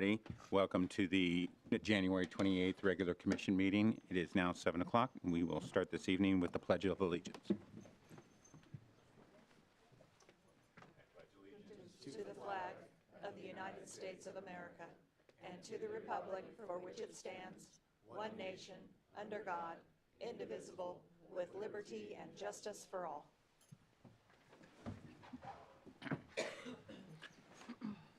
everybody. Welcome to the January 28th regular commission meeting. It is now 7 o'clock, and we will start this evening with the Pledge of Allegiance. To the flag of the United States of America and to the republic for which it stands, one nation, under God, indivisible, with liberty and justice for all.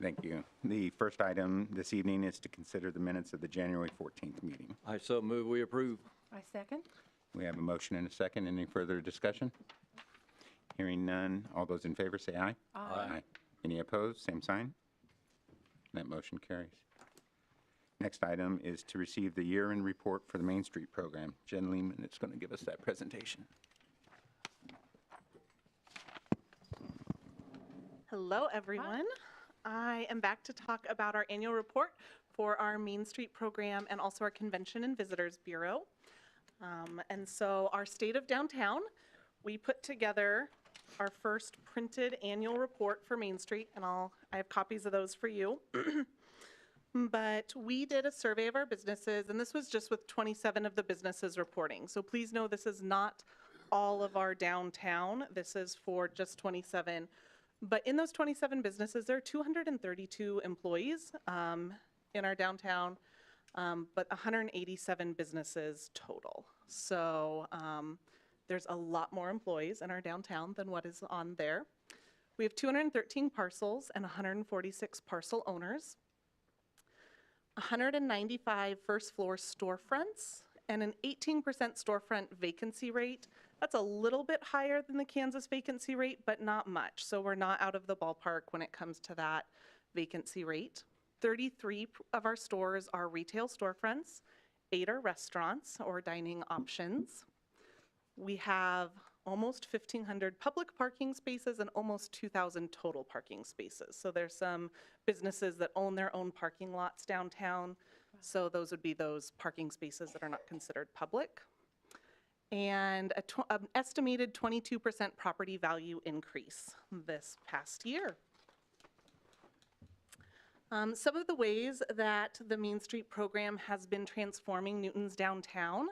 Thank you. The first item this evening is to consider the minutes of the January 14th meeting. I so move we approve. I second. We have a motion and a second. Any further discussion? Hearing none. All those in favor say aye. Aye. Any opposed? Same sign. That motion carries. Next item is to receive the year-end report for the Main Street program. Jen Lehman is going to give us that presentation. Hello, everyone. I am back to talk about our annual report for our Main Street program and also our Convention and Visitors Bureau. And so our State of Downtown, we put together our first printed annual report for Main Street, and I have copies of those for you. But we did a survey of our businesses, and this was just with 27 of the businesses reporting. So please know this is not all of our downtown. This is for just 27. But in those 27 businesses, there are 232 employees in our downtown, but 187 businesses total. So there's a lot more employees in our downtown than what is on there. We have 213 parcels and 146 parcel owners, 195 first floor storefronts, and an 18% storefront vacancy rate. That's a little bit higher than the Kansas vacancy rate, but not much. So we're not out of the ballpark when it comes to that vacancy rate. 33 of our stores are retail storefronts, 8 are restaurants or dining options. We have almost 1,500 public parking spaces and almost 2,000 total parking spaces. So there's some businesses that own their own parking lots downtown. So those would be those parking spaces that are not considered public. And an estimated 22% property value increase this past year. Some of the ways that the Main Street program has been transforming Newton's downtown.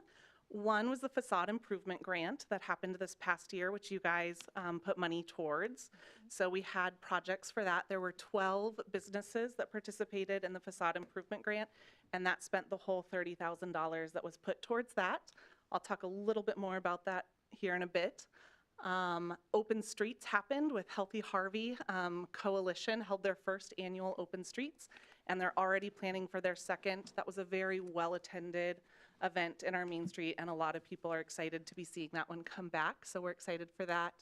One was the facade improvement grant that happened this past year, which you guys put money towards. So we had projects for that. There were 12 businesses that participated in the facade improvement grant, and that spent the whole $30,000 that was put towards that. I'll talk a little bit more about that here in a bit. Open Streets happened with Healthy Harvey Coalition, held their first annual Open Streets, and they're already planning for their second. That was a very well-attended event in our Main Street, and a lot of people are excited to be seeing that one come back, so we're excited for that.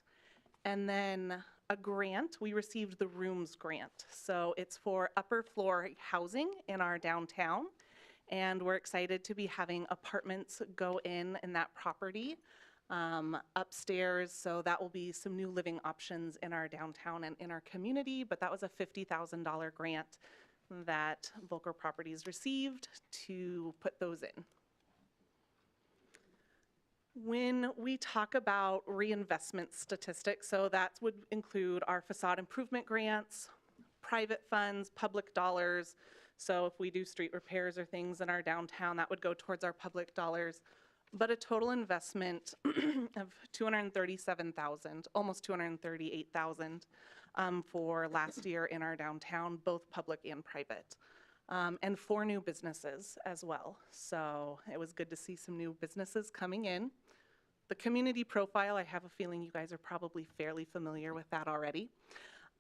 And then a grant, we received the Rooms Grant. So it's for upper floor housing in our downtown, and we're excited to be having apartments go in that property upstairs. So that will be some new living options in our downtown and in our community, but that was a $50,000 grant that Volker Properties received to put those in. When we talk about reinvestment statistics, so that would include our facade improvement grants, private funds, public dollars. So if we do street repairs or things in our downtown, that would go towards our public dollars. But a total investment of $237,000, almost $238,000 for last year in our downtown, both public and private. And 4 new businesses as well. So it was good to see some new businesses coming in. The community profile, I have a feeling you guys are probably fairly familiar with that already.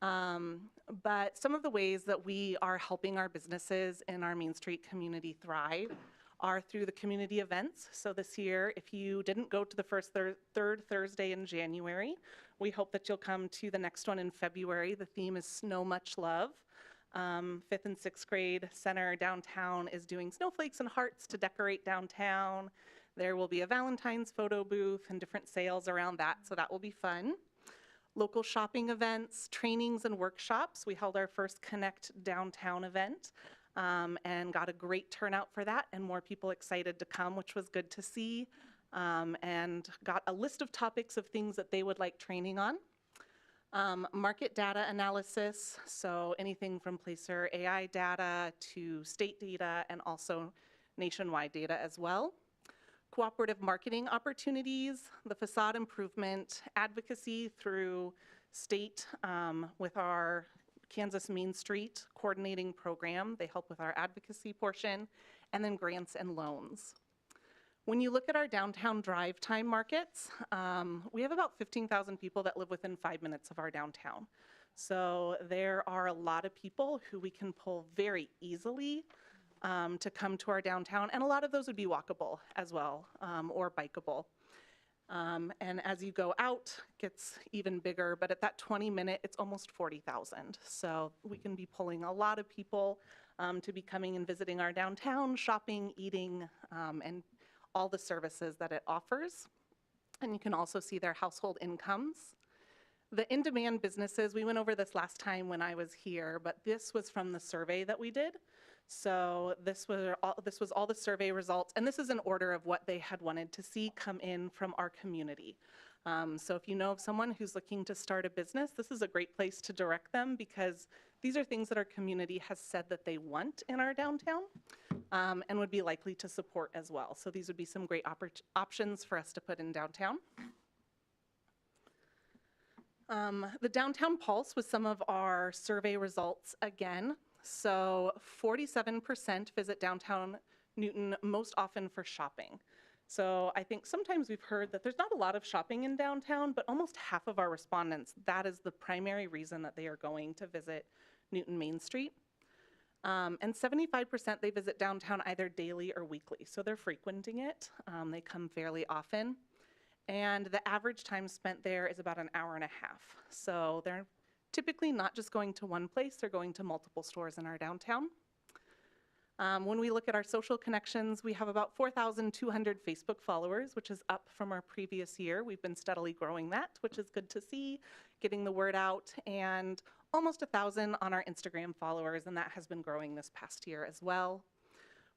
But some of the ways that we are helping our businesses in our Main Street community thrive are through the community events. So this year, if you didn't go to the first third Thursday in January, we hope that you'll come to the next one in February. The theme is Snow Much Love. 5th and 6th grade center downtown is doing snowflakes and hearts to decorate downtown. There will be a Valentine's photo booth and different sales around that, so that will be fun. Local shopping events, trainings, and workshops. We held our first Connect Downtown event and got a great turnout for that, and more people excited to come, which was good to see, and got a list of topics of things that they would like training on. Market data analysis, so anything from Placer AI data to state data and also nationwide data as well. Cooperative marketing opportunities, the facade improvement, advocacy through state with our Kansas Main Street coordinating program. They help with our advocacy portion, and then grants and loans. When you look at our downtown drive time markets, we have about 15,000 people that live within 5 minutes of our downtown. So there are a lot of people who we can pull very easily to come to our downtown, and a lot of those would be walkable as well, or bikeable. And as you go out, it gets even bigger, but at that 20-minute, it's almost 40,000. So we can be pulling a lot of people to be coming and visiting our downtown, shopping, eating, and all the services that it offers. And you can also see their household incomes. The in-demand businesses, we went over this last time when I was here, but this was from the survey that we did. So this was all the survey results, and this is an order of what they had wanted to see come in from our community. So if you know of someone who's looking to start a business, this is a great place to direct them, because these are things that our community has said that they want in our downtown and would be likely to support as well. So these would be some great options for us to put in downtown. The Downtown Pulse was some of our survey results again. So 47% visit downtown Newton most often for shopping. So I think sometimes we've heard that there's not a lot of shopping in downtown, but almost half of our respondents, that is the primary reason that they are going to visit Newton Main Street. And 75% they visit downtown either daily or weekly. So they're frequenting it. They come fairly often. And the average time spent there is about an hour and a half. So they're typically not just going to one place, they're going to multiple stores in our downtown. When we look at our social connections, we have about 4,200 Facebook followers, which is up from our previous year. We've been steadily growing that, which is good to see, getting the word out, and almost 1,000 on our Instagram followers, and that has been growing this past year as well.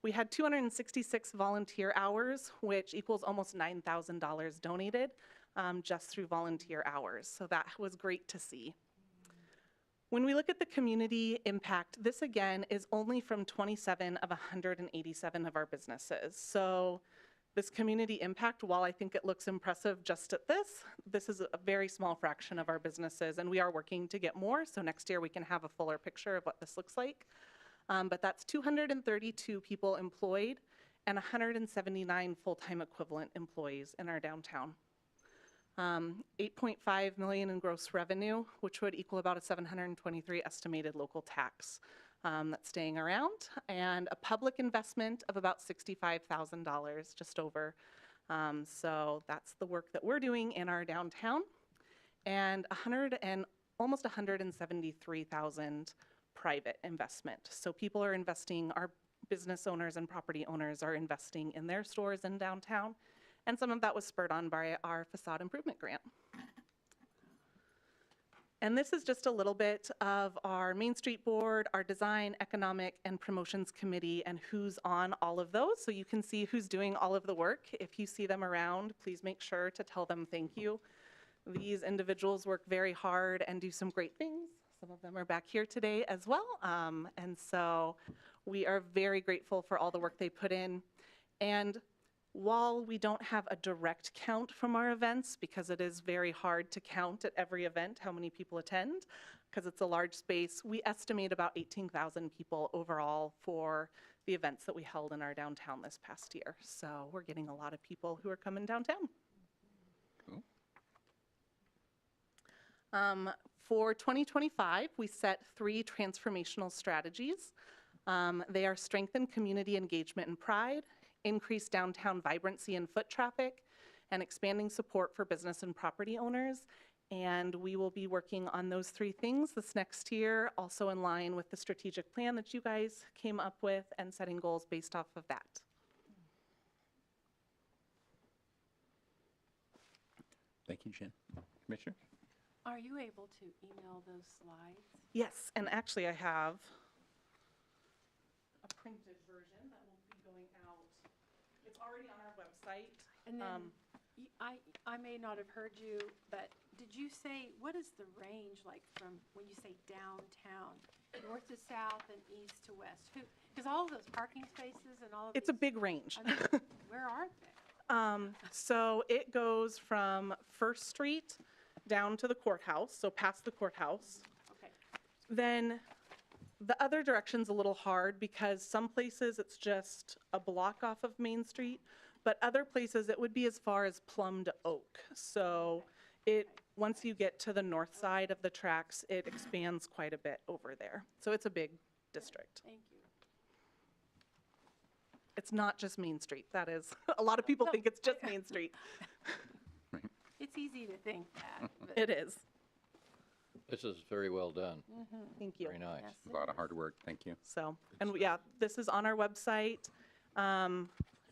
We had 266 volunteer hours, which equals almost $9,000 donated just through volunteer hours. So that was great to see. When we look at the community impact, this again is only from 27 of 187 of our businesses. So this community impact, while I think it looks impressive just at this is a very small fraction of our businesses, and we are working to get more. So next year we can have a fuller picture of what this looks like. But that's 232 people employed and 179 full-time equivalent employees in our downtown. 8.5 million in gross revenue, which would equal about a 723 estimated local tax that's staying around, and a public investment of about $65,000, just over. So that's the work that we're doing in our downtown, and almost 173,000 private investment. So people are investing, our business owners and property owners are investing in their stores in downtown. And some of that was spurred on by our facade improvement grant. And this is just a little bit of our Main Street Board, our Design, Economic, and Promotions Committee, and who's on all of those. So you can see who's doing all of the work. If you see them around, please make sure to tell them thank you. These individuals work very hard and do some great things. Some of them are back here today as well. And so we are very grateful for all the work they put in. And while we don't have a direct count from our events, because it is very hard to count at every event how many people attend, because it's a large space, we estimate about 18,000 people overall for the events that we held in our downtown this past year. So we're getting a lot of people who are coming downtown. Cool. For 2025, we set 3 transformational strategies. They are strengthen community engagement and pride, increase downtown vibrancy and foot traffic, and expanding support for business and property owners. And we will be working on those 3 things this next year, also in line with the strategic plan that you guys came up with and setting goals based off of that. Thank you, Jen. Commissioner? Are you able to email those slides? Yes, and actually I have a printed version that will be going out. It's already on our website. And then I may not have heard you, but did you say, what is the range like from when you say downtown, north to south and east to west? Because all of those parking spaces and all of It's a these- big range. I mean, where are they? So it goes from First Street down to the courthouse, so past the courthouse. Okay, Then the other direction's a little hard because some places it's just a block off of Main Street, but other places it would be as far as Plum to Oak. So once you get to the north side of the tracks, it expands quite a bit over there. So it's a big district. thank you. It's not just Main Street. That is, a lot of people think it's just Main Street. It's easy to think that, but It is. This is very well done. Thank you. Very nice. yes, A lot of hard work, thank you. So, and yeah, this is on our website.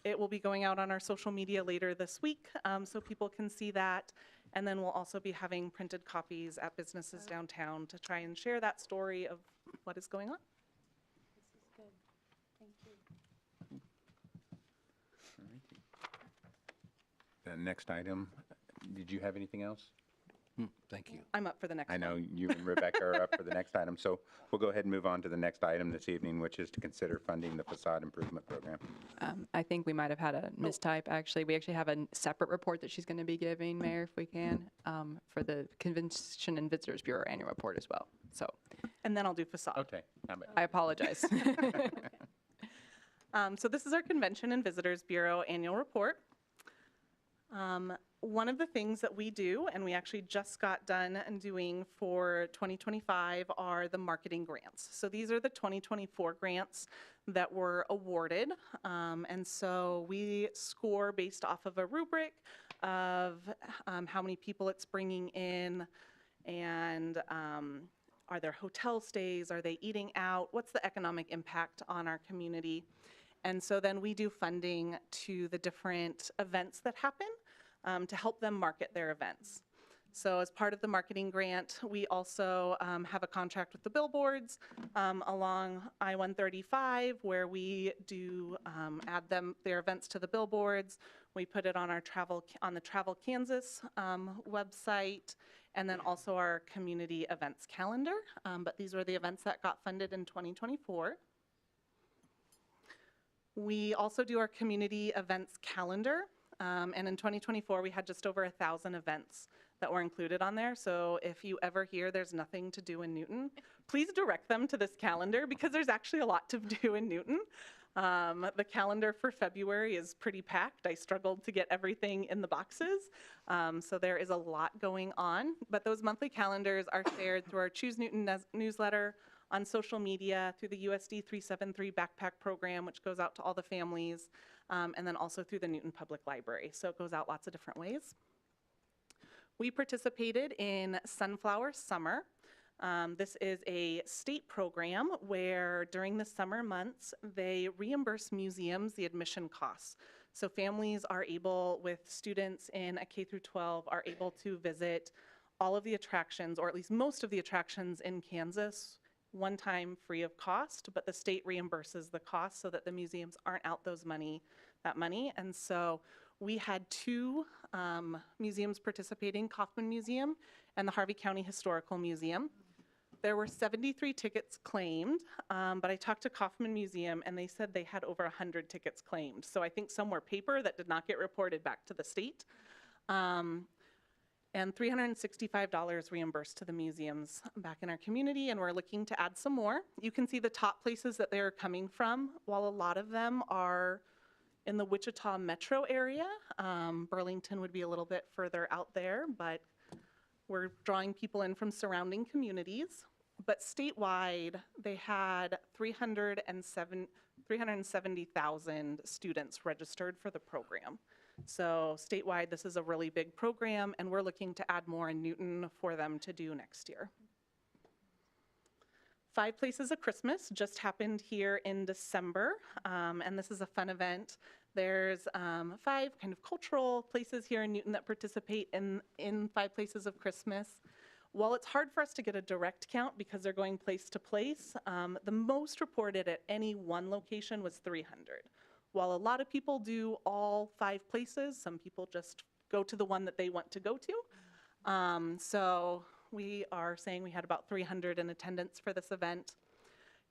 It will be going out on our social media later this week, so people can see that. And then we'll also be having printed copies at businesses downtown to try and share that story of what is going on. this is good. Thank you. The next item, did you have anything else? Thank you. I'm up for the next I one. know you and Rebecca are up for the next item, so we'll go ahead and move on to the next item this evening, which is to consider funding the facade improvement program. I think we might have had a mistype, actually. We actually have a separate report that she's going to be giving, Mayor, if we can, for the Convention and Visitors Bureau annual report as well. So And then I'll do facade. Okay. How about- I apologize. So this is our Convention and Visitors Bureau annual report. One of the things that we do, and we actually just got done doing for 2025, are the marketing grants. So these are the 2024 grants that were awarded. And so we score based off of a rubric of how many people it's bringing in, and are there hotel stays, are they eating out, what's the economic impact on our community? And so then we do funding to the different events that happen to help them market their events. So as part of the marketing grant, we also have a contract with the billboards along I-135 where we do add their events to the billboards. We put it on on the Travel Kansas website, and then also our community events calendar. But these were the events that got funded in 2024. We also do our community events calendar, and in 2024, we had just over 1,000 events that were included on there. So if you ever hear there's nothing to do in Newton, please direct them to this calendar because there's actually a lot to do in Newton. The calendar for February is pretty packed. I struggled to get everything in the boxes. So there is a lot going on, but those monthly calendars are shared through our Choose Newton newsletter, on social media, through the USD 373 backpack program, which goes out to all the families, and then also through the Newton Public Library. So it goes out lots of different ways. We participated in Sunflower Summer. This is a state program where during the summer months, they reimburse museums the admission costs. So families are able, with students in a K through 12, are able to visit all of the attractions, or at least most of the attractions in Kansas, one time free of cost, but the state reimburses the cost so that the museums aren't out that money. And so we had two museums participating, Kaufman Museum and the Harvey County Historical Museum. There were 73 tickets claimed, but I talked to Kaufman Museum and they said they had over 100 tickets claimed. So I think some were paper that did not get reported back to the state. And $365 reimbursed to the museums back in our community, and we're looking to add some more. You can see the top places that they're coming from. While a lot of them are in the Wichita metro area, Burlington would be a little bit further out there, but we're drawing people in from surrounding communities. But statewide, they had 370,000 students registered for the program. So statewide, this is a really big program, and we're looking to add more in Newton for them to do next year. 5 Places of Christmas just happened here in December, and this is a fun event. There's 5 kind of cultural places here in Newton that participate in 5 Places of Christmas. While it's hard for us to get a direct count because they're going place to place, the most reported at any one location was 300. While a lot of people do all 5 places, some people just go to the one that they want to go to. So we are saying we had about 300 in attendance for this event.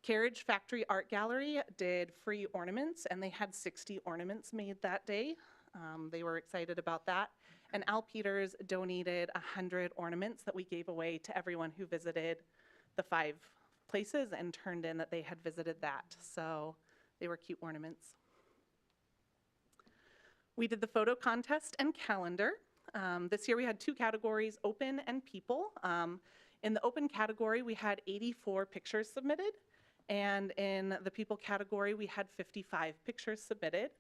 Carriage Factory Art Gallery did free ornaments, and they had 60 ornaments made that day. They were excited about that. And Al Peters donated 100 ornaments that we gave away to everyone who visited the 5 places and turned in that they had visited that. So they were cute ornaments. We did the photo contest and calendar. This year we had 2 categories, open and people. In the open category, we had 84 pictures submitted. And in the people category, we had 55 pictures submitted.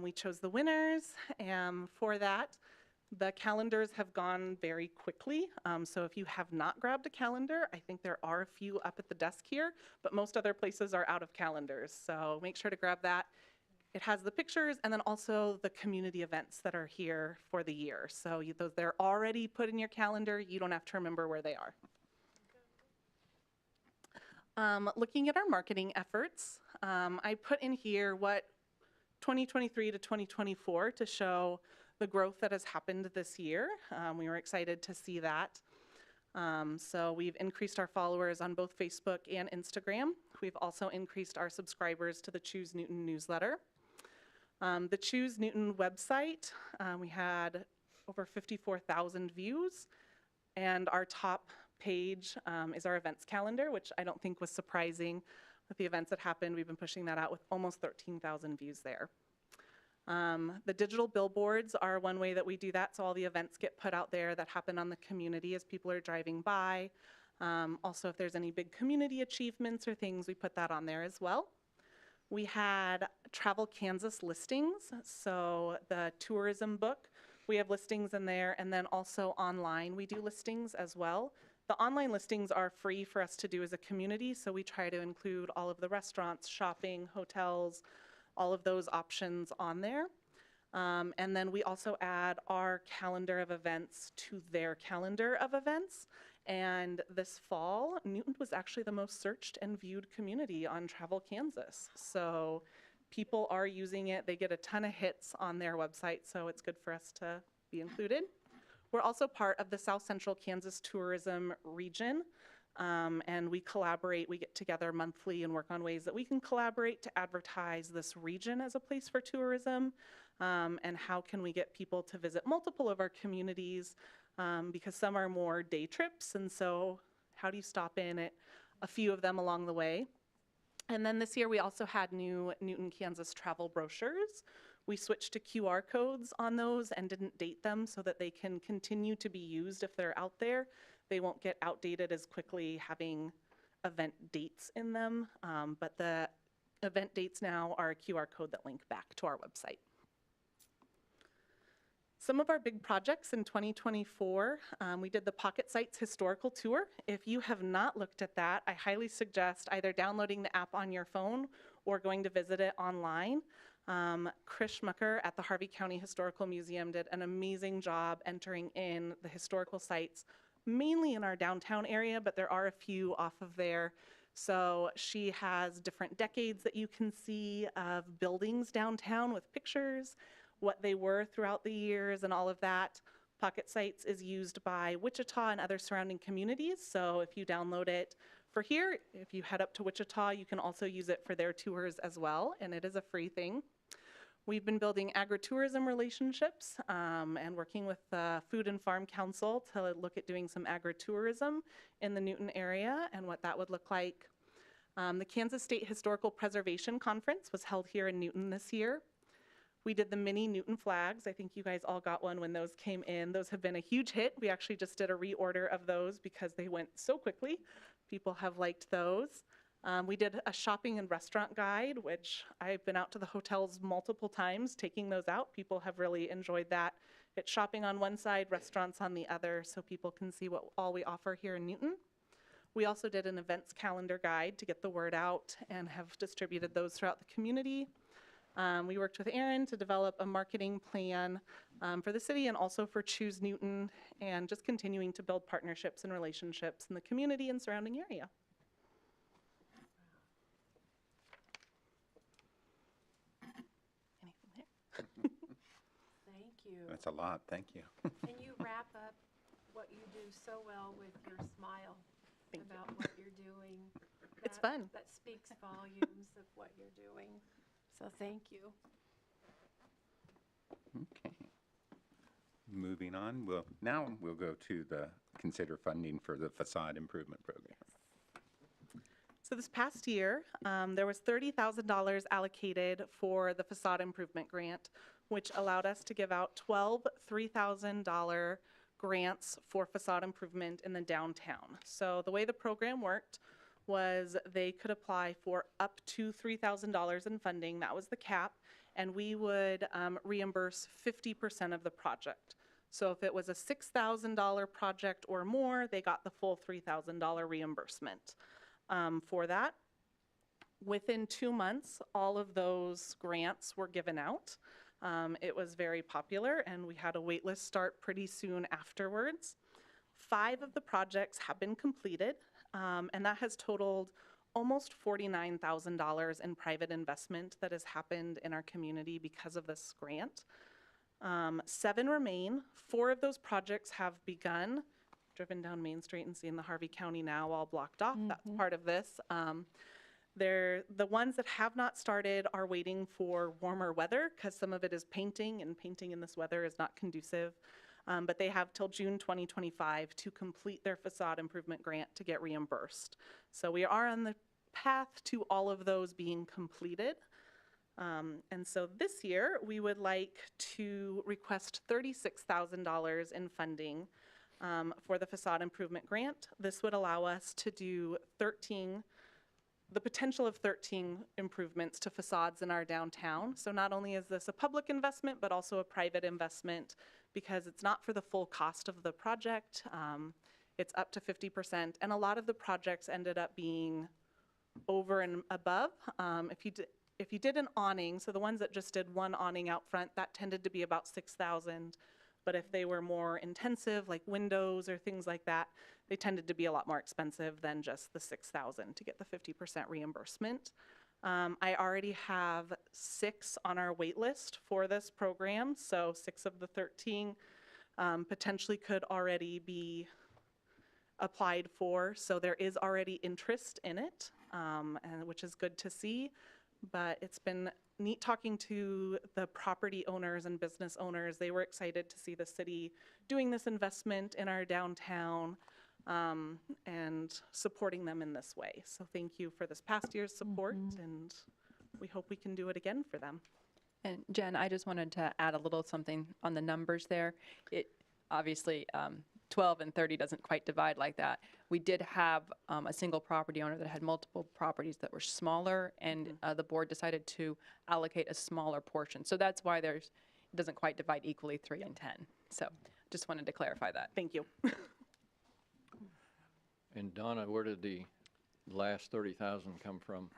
We chose the winners, and for that, the calendars have gone very quickly. So if you have not grabbed a calendar, I think there are a few up at the desk here, but most other places are out of calendars. So make sure to grab that. It has the pictures and then also the community events that are here for the year. So those, they're already put in your calendar. You don't have to remember where they are. Looking at our marketing efforts, I put in here what 2023 to 2024 to show the growth that has happened this year. We were excited to see that. So we've increased our followers on both Facebook and Instagram. We've also increased our subscribers to the Choose Newton newsletter. The Choose Newton website, we had over 54,000 views, and our top page is our events calendar, which I don't think was surprising with the events that happened. We've been pushing that out with almost 13,000 views there. The digital billboards are one way that we do that, so all the events get put out there that happen on the community as people are driving by. Also, if there's any big community achievements or things, we put that on there as well. We had Travel Kansas listings, so the tourism book, we have listings in there, and then also online we do listings as well. The online listings are free for us to do as a community, so we try to include all of the restaurants, shopping, hotels, all of those options on there. And then we also add our calendar of events to their calendar of events. And this fall, Newton was actually the most searched and viewed community on Travel Kansas. So people are using it. They get a ton of hits on their website, so it's good for us to be included. We're also part of the South Central Kansas Tourism Region, and we collaborate. We get together monthly and work on ways that we can collaborate to advertise this region as a place for tourism, and how can we get people to visit multiple of our communities, because some are more day trips, and so how do you stop in at a few of them along the way? And then this year we also had new Newton, Kansas travel brochures. We switched to QR codes on those and didn't date them so that they can continue to be used if they're out there. They won't get outdated as quickly having event dates in them, but the event dates now are a QR code that link back to our website. Some of our big projects in 2024, we did the Pocket Sites Historical Tour. If you have not looked at that, I highly suggest either downloading the app on your phone or going to visit it online. Chris Schmucker at the Harvey County Historical Museum did an amazing job entering in the historical sites, mainly in our downtown area, but there are a few off of there. So she has different decades that you can see of buildings downtown with pictures, what they were throughout the years and all of that. Pocket Sites is used by Wichita and other surrounding communities. So if you download it for here, if you head up to Wichita, you can also use it for their tours as well, and it is a free thing. We've been building agritourism relationships and working with the Food and Farm Council to look at doing some agritourism in the Newton area and what that would look like. The Kansas State Historical Preservation Conference was held here in Newton this year. We did the mini Newton flags. I think you guys all got one when those came in. Those have been a huge hit. We actually just did a reorder of those because they went so quickly. People have liked those. We did a shopping and restaurant guide, which I've been out to the hotels multiple times taking those out. People have really enjoyed that. It's shopping on one side, restaurants on the other, so people can see what all we offer here in Newton. We also did an events calendar guide to get the word out and have distributed those throughout the community. We worked with Aaron to develop a marketing plan for the city and also for Choose Newton, and just continuing to build partnerships and relationships in the community and surrounding area. Thank you. That's a lot, thank you. And you wrap up what you do so well with your smile about what you're doing. It's That- fun. That speaks volumes of what you're doing. So thank you. Okay. Moving on, now we'll go to the consider funding for the facade improvement program. So this past year, there was $30,000 allocated for the facade improvement grant, which allowed us to give out 12 $3,000 grants for facade improvement in the downtown. So the way the program worked was they could apply for up to $3,000 in funding. That was the cap. And we would reimburse 50% of the project. So if it was a $6,000 project or more, they got the full $3,000 reimbursement for that. Within 2 months, all of those grants were given out. It was very popular, and we had a wait list start pretty soon afterwards. 5 of the projects have been completed, and that has totaled almost $49,000 in private investment that has happened in our community because of this grant. 7 remain. 4 of those projects have begun. Driven down Main Street and seeing the Harvey County now all blocked off. That's part of this. The ones that have not started are waiting for warmer weather because some of it is painting, and painting in this weather is not conducive. But they have till June 2025 to complete their facade improvement grant to get reimbursed. So we are on the path to all of those being completed. And so this year, we would like to request $36,000 in funding for the facade improvement grant. This would allow us to do the potential of 13 improvements to facades in our downtown. So not only is this a public investment, but also a private investment because it's not for the full cost of the project. It's up to 50%. And a lot of the projects ended up being over and above. If you did an awning, so the ones that just did one awning out front, that tended to be about $6,000. But if they were more intensive, like windows or things like that, they tended to be a lot more expensive than just the $6,000 to get the 50% reimbursement. I already have 6 on our wait list for this program, so 6 of the 13 potentially could already be applied for. So there is already interest in it, and which is good to see. But it's been neat talking to the property owners and business owners. They were excited to see the city doing this investment in our downtown and supporting them in this way. So thank you for this past year's support, and we hope we can do it again for them. And Jen, I just wanted to add a little something on the numbers there. It obviously 12 and 30 doesn't quite divide like that. We did have a single property owner that had multiple properties that were smaller, and the board decided to allocate a smaller portion. So that's why it doesn't quite divide equally 3 and 10. So just wanted to clarify that. Thank you. And Donna, where did the last 30,000 come from?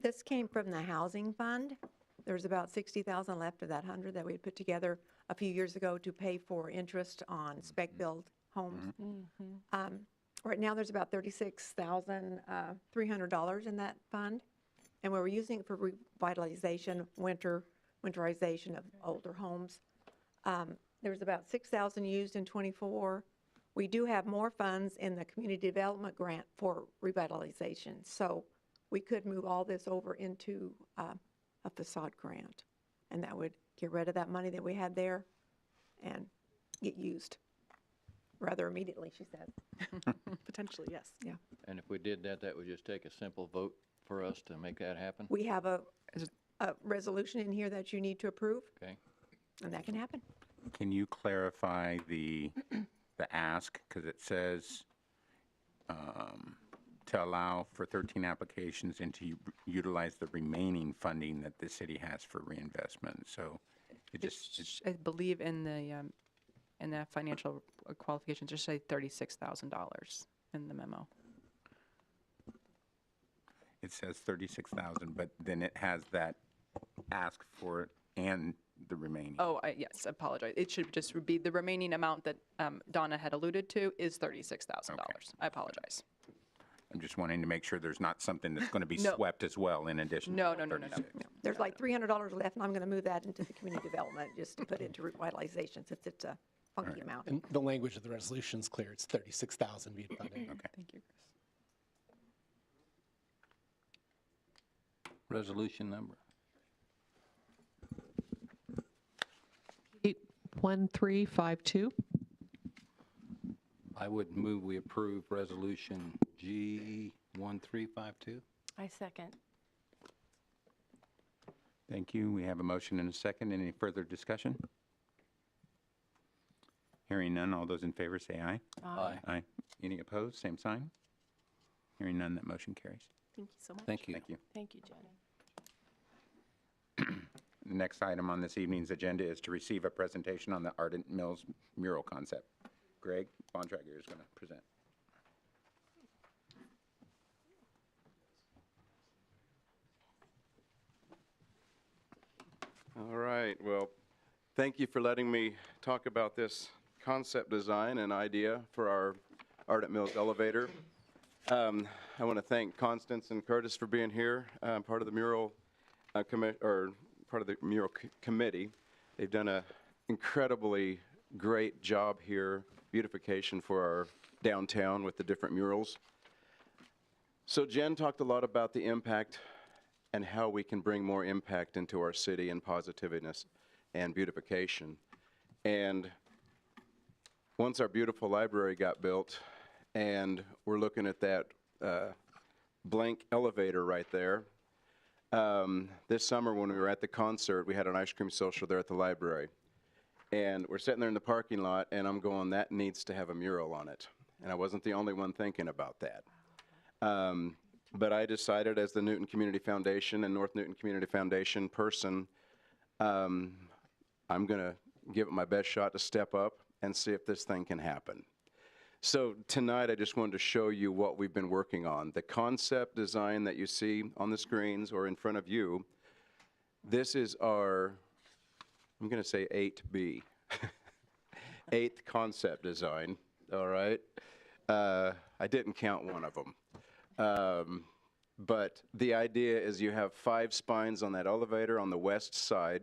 This came from the housing fund. There's about 60,000 left of that 100 that we had put together a few years ago to pay for interest on spec build homes. Right now, there's about $36,300 in that fund, and we were using it for revitalization, winterization of older homes. There was about 6,000 used in '24. We do have more funds in the community development grant for revitalization, so we could move all this over into a facade grant, and that would get rid of that money that we had there and get used rather immediately, she said. Potentially, yes. Yeah. And if we did that, that would just take a simple vote for us to make that happen? We have a resolution in here that you need to approve, Okay. and that can happen. Can you clarify the ask? Because it says to allow for 13 applications and to utilize the remaining funding that the city has for reinvestment. So it just, I believe in the financial qualifications, just say $36,000 in the memo. it says 36,000, but then it has that ask for it and the remaining. Oh, yes, I apologize. It should just be the remaining amount that Donna had alluded to is $36,000. Okay. I apologize. I'm just wanting to make sure there's not something that's going to be No. swept as well in addition to No, no, no, no, no. 36. There's like $300 left, and I'm going to move that into the community development, just to put into revitalization, since it's a funky amount. And the language of the resolution's clear. It's 36,000 being funded. Okay. Thank you, Chris. Resolution number. 1352. I would move we approve resolution G1352. I second. Thank you. We have a motion and a second. Any further discussion? Hearing none, all those in favor say aye. Aye. Aye. Any opposed? Same sign. Hearing none, that motion carries. Thank you so much. Thank you. Thank you. Thank you, Jenny. The next item on this evening's agenda is to receive a presentation on the Ardent Mills mural concept. Greg Bontrager is going to present. All right, well, thank you for letting me talk about this concept design and idea for our Ardent Mills elevator. I want to thank Constance and Curtis for being here, part of the mural committee. They've done an incredibly great job here, beautification for our downtown with the different murals. So Jen talked a lot about the impact and how we can bring more impact into our city and positiveness and beautification. And once our beautiful library got built, and we're looking at that blank elevator right there, this summer when we were at the concert, we had an ice cream social there at the library. And we're sitting there in the parking lot, and I'm going, that needs to have a mural on it. And I wasn't the only one thinking about that. But I decided, as the Newton Community Foundation and North Newton Community Foundation person, I'm going to give it my best shot to step up and see if this thing can happen. So tonight, I just wanted to show you what we've been working on. The concept design that you see on the screens or in front of you, this is our, I'm going to say 8B, 8th concept design, all right? I didn't count one of them. But the idea is you have 5 spines on that elevator on the west side,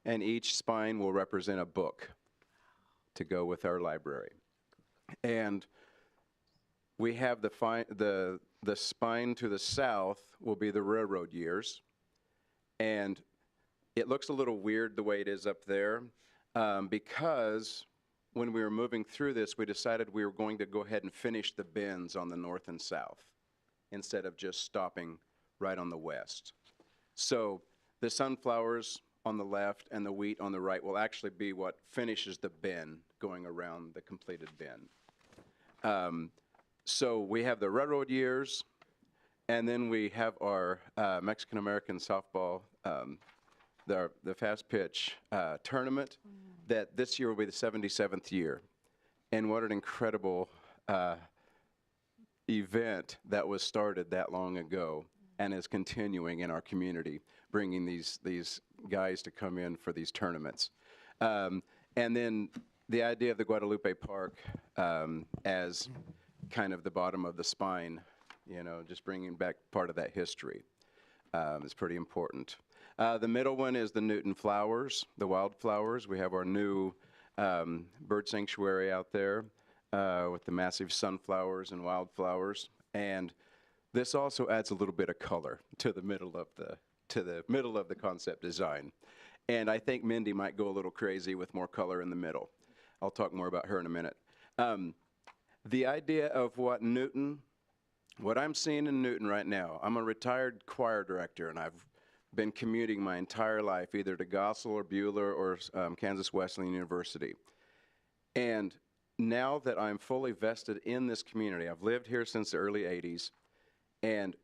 and each spine will represent a book to go with our library. And we have the spine to the south will be the railroad years. And it looks a little weird the way it is up there because when we were moving through this, we decided we were going to go ahead and finish the bends on the north and south instead of just stopping right on the west. So the sunflowers on the left and the wheat on the right will actually be what finishes the bend going around the completed bend. So we have the railroad years, and then we have our Mexican-American softball, the fast pitch tournament that this year will be the 77th year. And what an incredible event that was started that long ago and is continuing in our community, bringing these guys to come in for these tournaments. And then the idea of the Guadalupe Park as kind of the bottom of the spine, you know, just bringing back part of that history is pretty important. The middle one is the Newton flowers, the wildflowers. We have our new bird sanctuary out there with the massive sunflowers and wildflowers. And this also adds a little bit of color to the middle of the concept design. And I think Mindy might go a little crazy with more color in the middle. I'll talk more about her in a minute. The idea of what I'm seeing in Newton right now, I'm a retired choir director, and I've been commuting my entire life either to Gossel or Beulah or Kansas Wesleyan University. And now that I'm fully vested in this community, I've lived here since the early 80s, and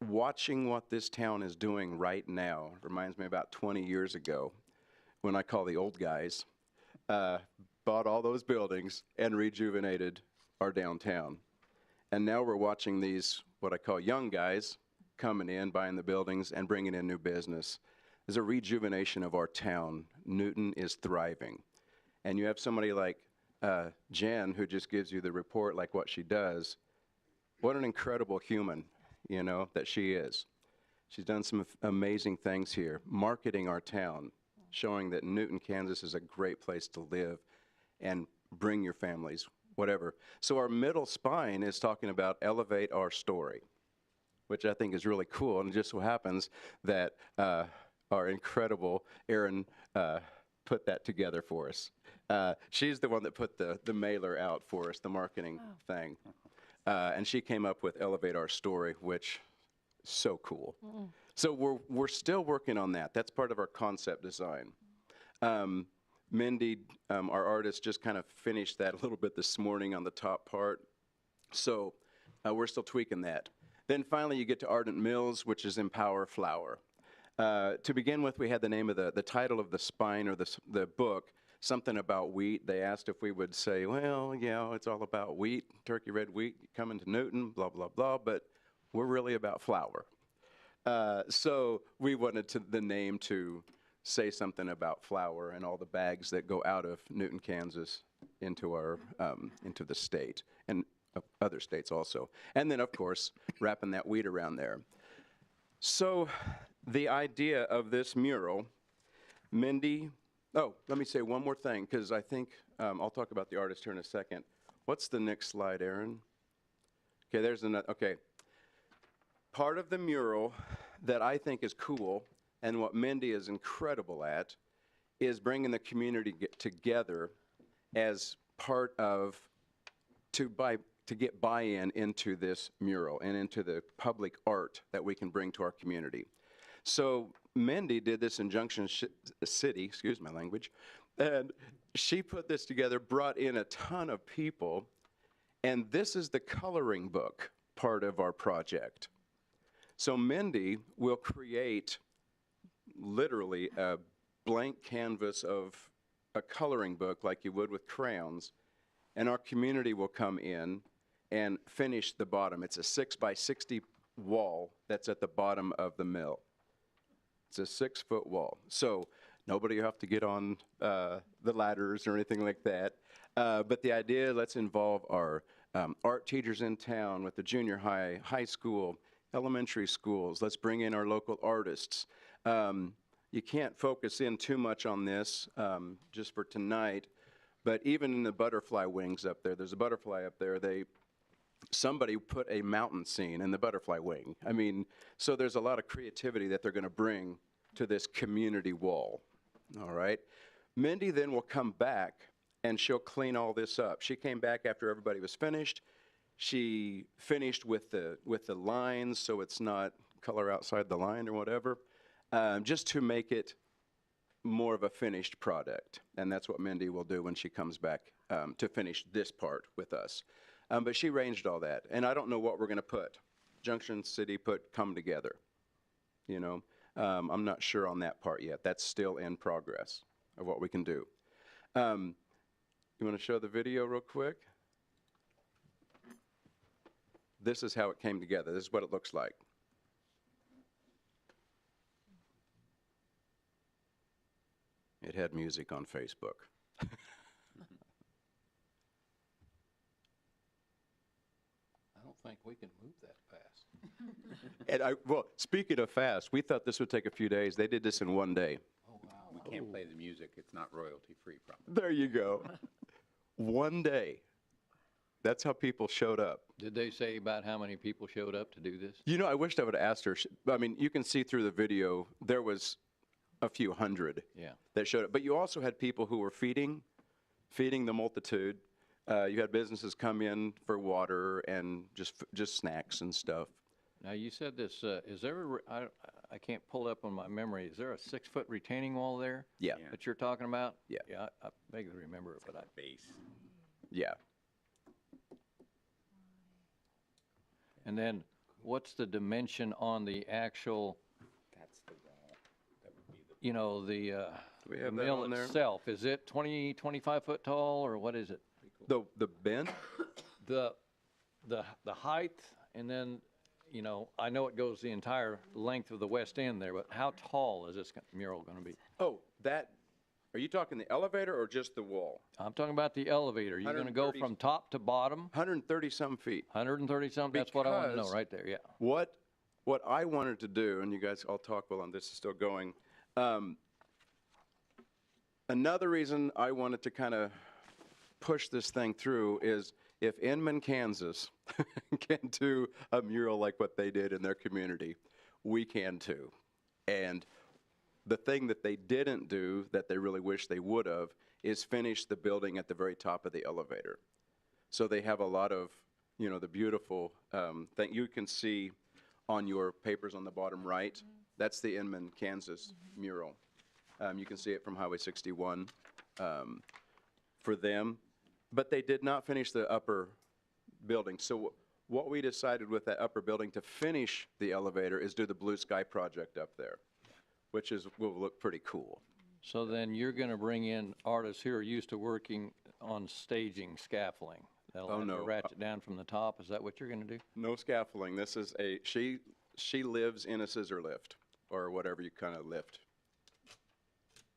watching what this town is doing right now reminds me about 20 years ago when I call the old guys, bought all those buildings and rejuvenated our downtown. And now we're watching these, what I call young guys, coming in, buying the buildings and bringing in new business. There's a rejuvenation of our town. Newton is thriving. And you have somebody like Jen who just gives you the report like what she does. What an incredible human, you know, that she is. She's done some amazing things here, marketing our town, showing that Newton, Kansas is a great place to live and bring your families, whatever. So our middle spine is talking about elevate our story, which I think is really cool. And it just so happens that our incredible Erin put that together for us. She's the one that put the mailer out for us, the marketing thing. And she came up with elevate our story, which is so cool. So we're still working on that. That's part of our concept design. Mindy, our artist, just kind of finished that a little bit this morning on the top part. So we're still tweaking that. Then finally you get to Ardent Mills, which is Empower Flower. To begin with, we had the name of the title of the spine or the book, something about wheat. They asked if we would say, well, yeah, it's all about wheat, turkey red wheat coming to Newton, blah, blah, blah, but we're really about flour. So we wanted the name to say something about flour and all the bags that go out of Newton, Kansas into our into the state and other states also. And then, of course, wrapping that wheat around there. So the idea of this mural, Mindy, oh, let me say one more thing, because I think I'll talk about the artist here in a second. What's the next slide, Aaron? Okay, there's another, okay. Part of the mural that I think is cool, and what Mindy is incredible at, is bringing the community together as part of, to get buy-in into this mural and into the public art that we can bring to our community. So Mindy did this in Junction City, excuse my language, and she put this together, brought in a ton of people, and this is the coloring book part of our project. So Mindy will create literally a blank canvas of a coloring book like you would with crayons, and our community will come in and finish the bottom. It's a 6x60 wall that's at the bottom of the mill. It's a 6-foot wall. So nobody will have to get on the ladders or anything like that. But the idea, let's involve our art teachers in town with the junior high, high school, elementary schools. Let's bring in our local artists. You can't focus in too much on this just for tonight, but even in the butterfly wings up there, there's a butterfly up there, somebody put a mountain scene in the butterfly wing. I mean, so there's a lot of creativity that they're going to bring to this community wall, all right? Mindy then will come back and she'll clean all this up. She came back after everybody was finished. She finished with the lines so it's not color outside the line or whatever, just to make it more of a finished product. And that's what Mindy will do when she comes back to finish this part with us. But she arranged all that. And I don't know what we're going to put. Junction City put come together. You know, I'm not sure on that part yet. That's still in progress of what we can do. You want to show the video real quick? This is how it came together. This is what it looks like. It had music on Facebook. I don't think we can move that fast. And well, speaking of fast, we thought this would take a few days. They did this in one day. Oh, wow. We can't play the music. It's not royalty-free, probably. There you go. One day. That's how people showed up. Did they say about how many people showed up to do this? You know, I wished I would have asked her. I mean, you can see through the video, there was a few hundred that showed up. But you also had people who were feeding the multitude. You had businesses come in for water and just snacks and stuff. Now, you said this, is there, I can't pull it up on my memory, is there a 6-foot retaining wall there? Yeah. That you're talking about? Yeah. Yeah, I vaguely remember it, but I... Base. Yeah. And then, what's the dimension on the actual, That's the wall. That would be the. you know, the we the have that mill on there? itself? Is it 20, 25 foot tall, or what is it? The bin? The height, and then, you know, I know it goes the entire length of the west end there, but how tall is this mural going to be? Oh, that Are you talking the elevator or just the wall? I'm talking about the elevator. You're going to go 130 from top to bottom, 130-some feet. 130 something? That's what I want to know Because right there, yeah. What I wanted to do, and you guys, I'll talk while this is still going. Another reason I wanted to kind of push this thing through is if Inman, Kansas can do a mural like what they did in their community, we can too. And the thing that they didn't do that they really wish they would have is finish the building at the very top of the elevator. So they have a lot of, you know, the beautiful thing you can see on your papers on the bottom right. That's the Inman, Kansas mural. You can see it from Highway 61 for them. But they did not finish the upper building. So what we decided with that upper building to finish the elevator is do the Blue Sky project up there, which will look pretty cool. So then you're going to bring in artists who are used to working on staging scaffolding. They'll have to ratchet down from the top. Is that what you're going to do? No scaffolding. This is she lives in a scissor lift or whatever you kind of lift.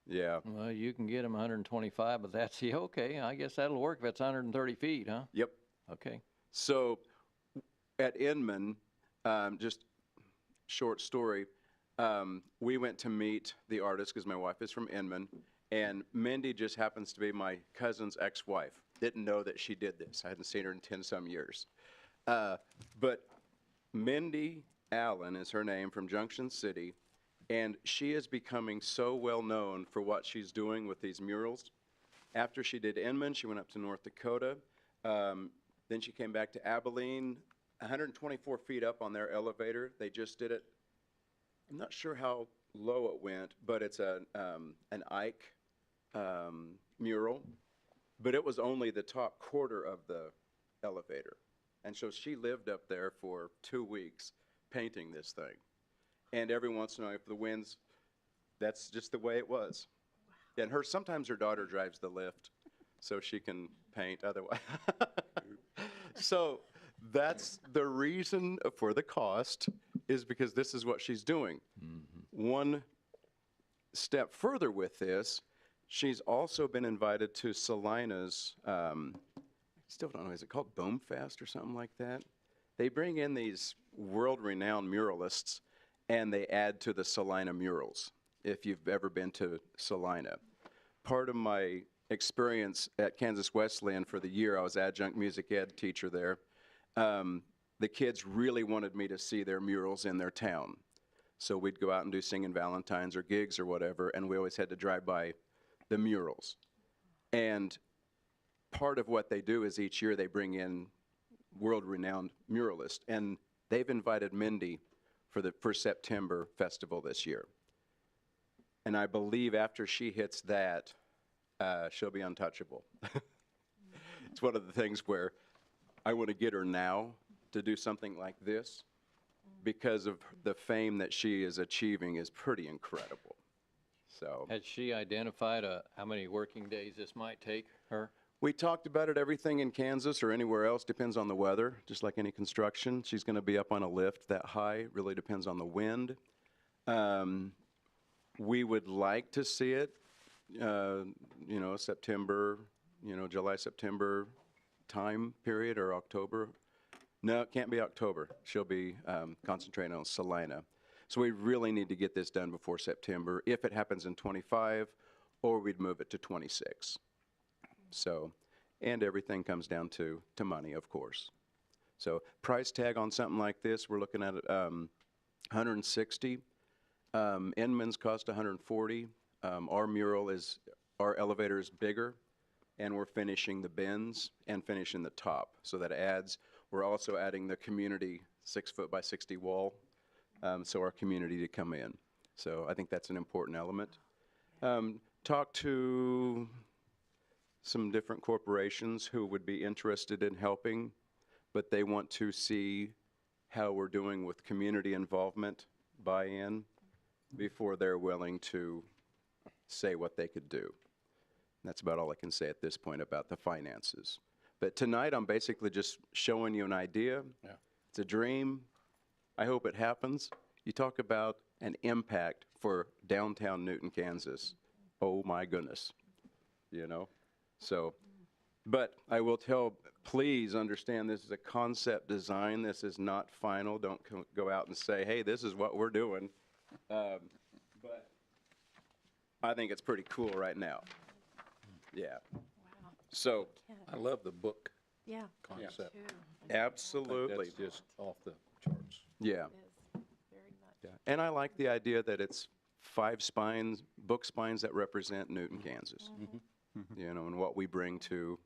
Yeah. Well, you can get them 125, but that's okay. I guess that'll work if it's 130 feet, huh? Yep. Okay. So at Inman, just short story, we went to meet the artist because my wife is from Inman, and Mindy just happens to be my cousin's ex-wife. Didn't know that she did this. I hadn't seen her in 10-some years. But Mindy Allen is her name, from Junction City, and she is becoming so well known for what she's doing with these murals. After she did Inman, she went up to North Dakota. Then she came back to Abilene, 124 feet up on their elevator. They just did it. I'm not sure how low it went, but it's an Ike mural. But it was only the top quarter of the elevator. And so she lived up there for 2 weeks painting this thing. And every once in a while, if the winds, that's just the way it was. And sometimes her daughter drives the lift so she can paint otherwise. So that's the reason for the cost, is because this is what she's doing. One step further with this, she's also been invited to Salina's, I still don't know, is it called Boom Fest or something like that? They bring in these world-renowned muralists, and they add to the Salina murals, if you've ever been to Salina. Part of my experience at Kansas Wesleyan for the year, I was adjunct music ed teacher there. The kids really wanted me to see their murals in their town. So we'd go out and do Singing Valentines or gigs or whatever, and we always had to drive by the murals. And part of what they do is each year they bring in world-renowned muralists, and they've invited Mindy for September festival this year. And I believe after she hits that, she'll be untouchable. It's one of the things where I want to get her now to do something like this, because of the fame that she is achieving is pretty incredible. So Has she identified how many working days this might take her? we talked about it. Everything in Kansas or anywhere else depends on the weather, just like any construction. She's going to be up on a lift that high. Really depends on the wind. We would like to see it, September, July, September time period, or October. No, it can't be October. She'll be concentrating on Salina. So we really need to get this done before September, if it happens in 25, or we'd move it to 26. So, and everything comes down to money, of course. So price tag on something like this, we're looking at $160. Inman's cost $140. Our elevator is bigger, and we're finishing the bins and finishing the top. So that adds, we're also adding the community 6-foot by 60 wall, so our community to come in. So I think that's an important element. Talk to some different corporations who would be interested in helping, but they want to see how we're doing with community involvement, buy-in, before they're willing to say what they could do. That's about all I can say at this point about the finances. But tonight, I'm basically just showing you an idea. Yeah. It's a dream. I hope it happens. You talk about an impact for downtown Newton, Kansas. oh my goodness, you know? So, but I will tell, please understand this is a concept design. This is not final. Don't go out and say, hey, this is what we're doing. But I think it's pretty cool right now. Yeah. So, I love the book Yeah. concept. absolutely. That's just off the charts. Yeah. Very much. Yeah. And I like the idea that it's 5 spines, book spines that represent Newton, Kansas. You know, and what we bring to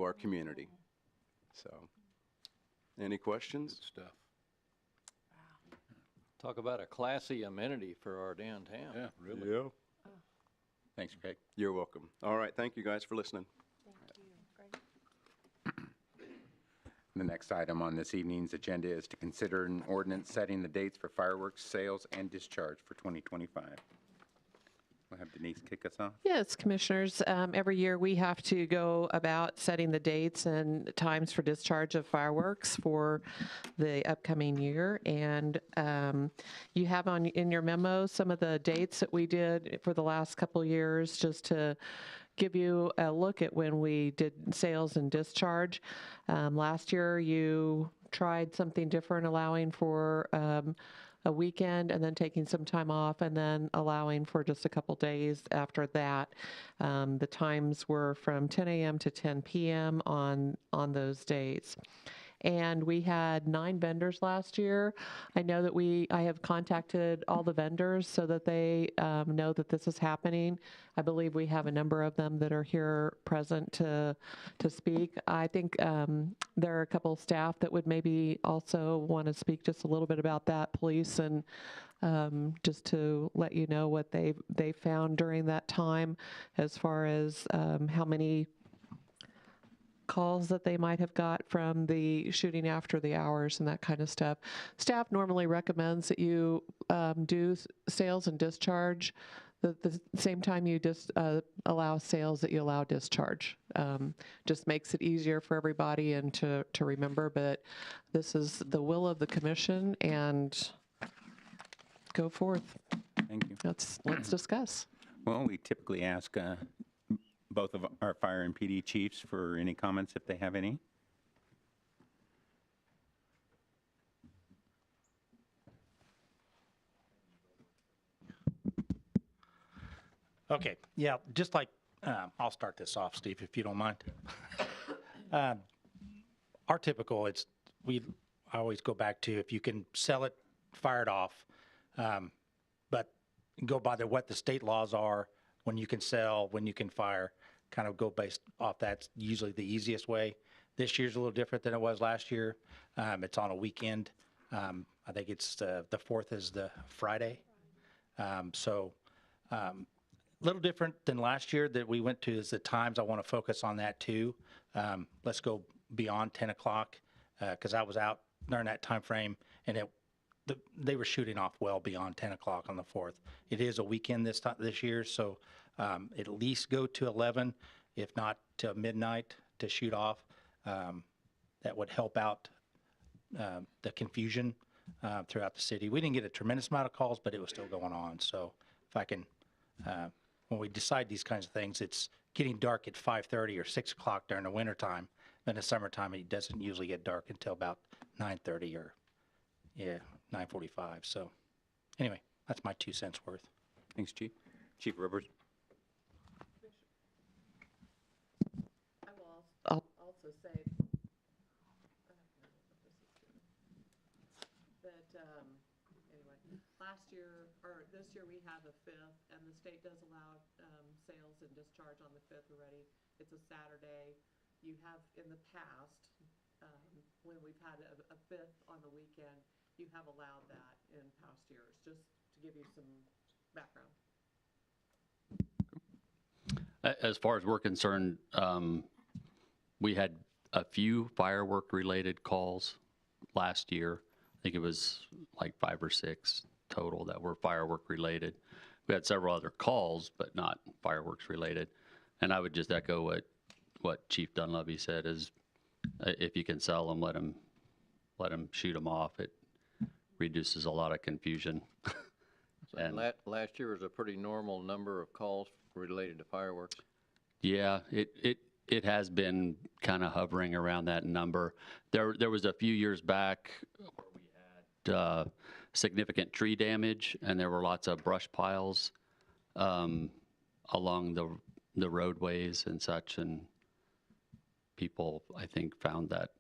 our community. So, any questions? Good stuff. Talk about a classy amenity for our downtown. Yeah, really. Yeah. Thanks, Craig. You're welcome. All right, thank you guys for listening. The next item on this evening's agenda is to consider an ordinance setting the dates for fireworks sales and discharge for 2025. We'll have Denise kick us off. Yes, Commissioners, every year we have to go about setting the dates and times for discharge of fireworks for the upcoming year. And you have in your memo some of the dates that we did for the last couple years, just to give you a look at when we did sales and discharge. Last year you tried something different, allowing for a weekend and then taking some time off and then allowing for just a couple days after that. The times were from 10 a.m. to 10 p.m. on those days. And we had 9 vendors last year. I know that I have contacted all the vendors so that they know that this is happening. I believe we have a number of them that are here present to speak. I think there are a couple of staff that would maybe also want to speak just a little bit about that, police, and just to let you know what they found during that time as far as how many calls that they might have got from the shooting after the hours and that kind of stuff. Staff normally recommends that you do sales and discharge the same time you just allow sales that you allow discharge. Just makes it easier for everybody and to remember, but this is the will of the commission, and go forth. Thank you. Let's discuss. Well, we typically ask both of our fire and PD chiefs for any comments if they have any. Okay, yeah, just like, I'll start this off, Steve, if you don't mind. Our typical, I always go back to, if you can sell it, fire it off, but go by what the state laws are, when you can sell, when you can fire, kind of go based off that's usually the easiest way. This year's a little different than it was last year. It's on a weekend. I think it's the 4th is the Friday. So a little different than last year that we went to is the times. I want to focus on that too. Let's go beyond 10 o'clock because I was out during that time frame, and they were shooting off well beyond 10 o'clock on the 4th. It is a weekend this year, so at least go to 11, if not to midnight to shoot off. That would help out the confusion throughout the city. We didn't get a tremendous amount of calls, but it was still going on. So if I can, when we decide these kinds of things, it's getting dark at 5:30 or 6 o'clock during the wintertime. Then in the summertime, it doesn't usually get dark until about 9:30 or 9:45. So anyway, that's my 2 cents worth. Thanks, Chief. Chief Rivers. I will also say that, anyway, last year, or this year, we have a 5th, and the state does allow sales and discharge on the 5th already. It's a Saturday. You have, in the past, when we've had a 5th on the weekend, you have allowed that in past years, just to give you some background. As far as we're concerned, we had a few firework-related calls last year. I think it was like 5 or 6 total that were firework-related. We had several other calls, but not fireworks-related. And I would just echo what Chief Dunleavy said is, if you can sell them, let them shoot them off. It reduces a lot of confusion. And last year was a pretty normal number of calls related to fireworks? Yeah, it has been kind of hovering around that number. There was a few years back where we had significant tree damage, and there were lots of brush piles along the roadways and such, and people, I think, found that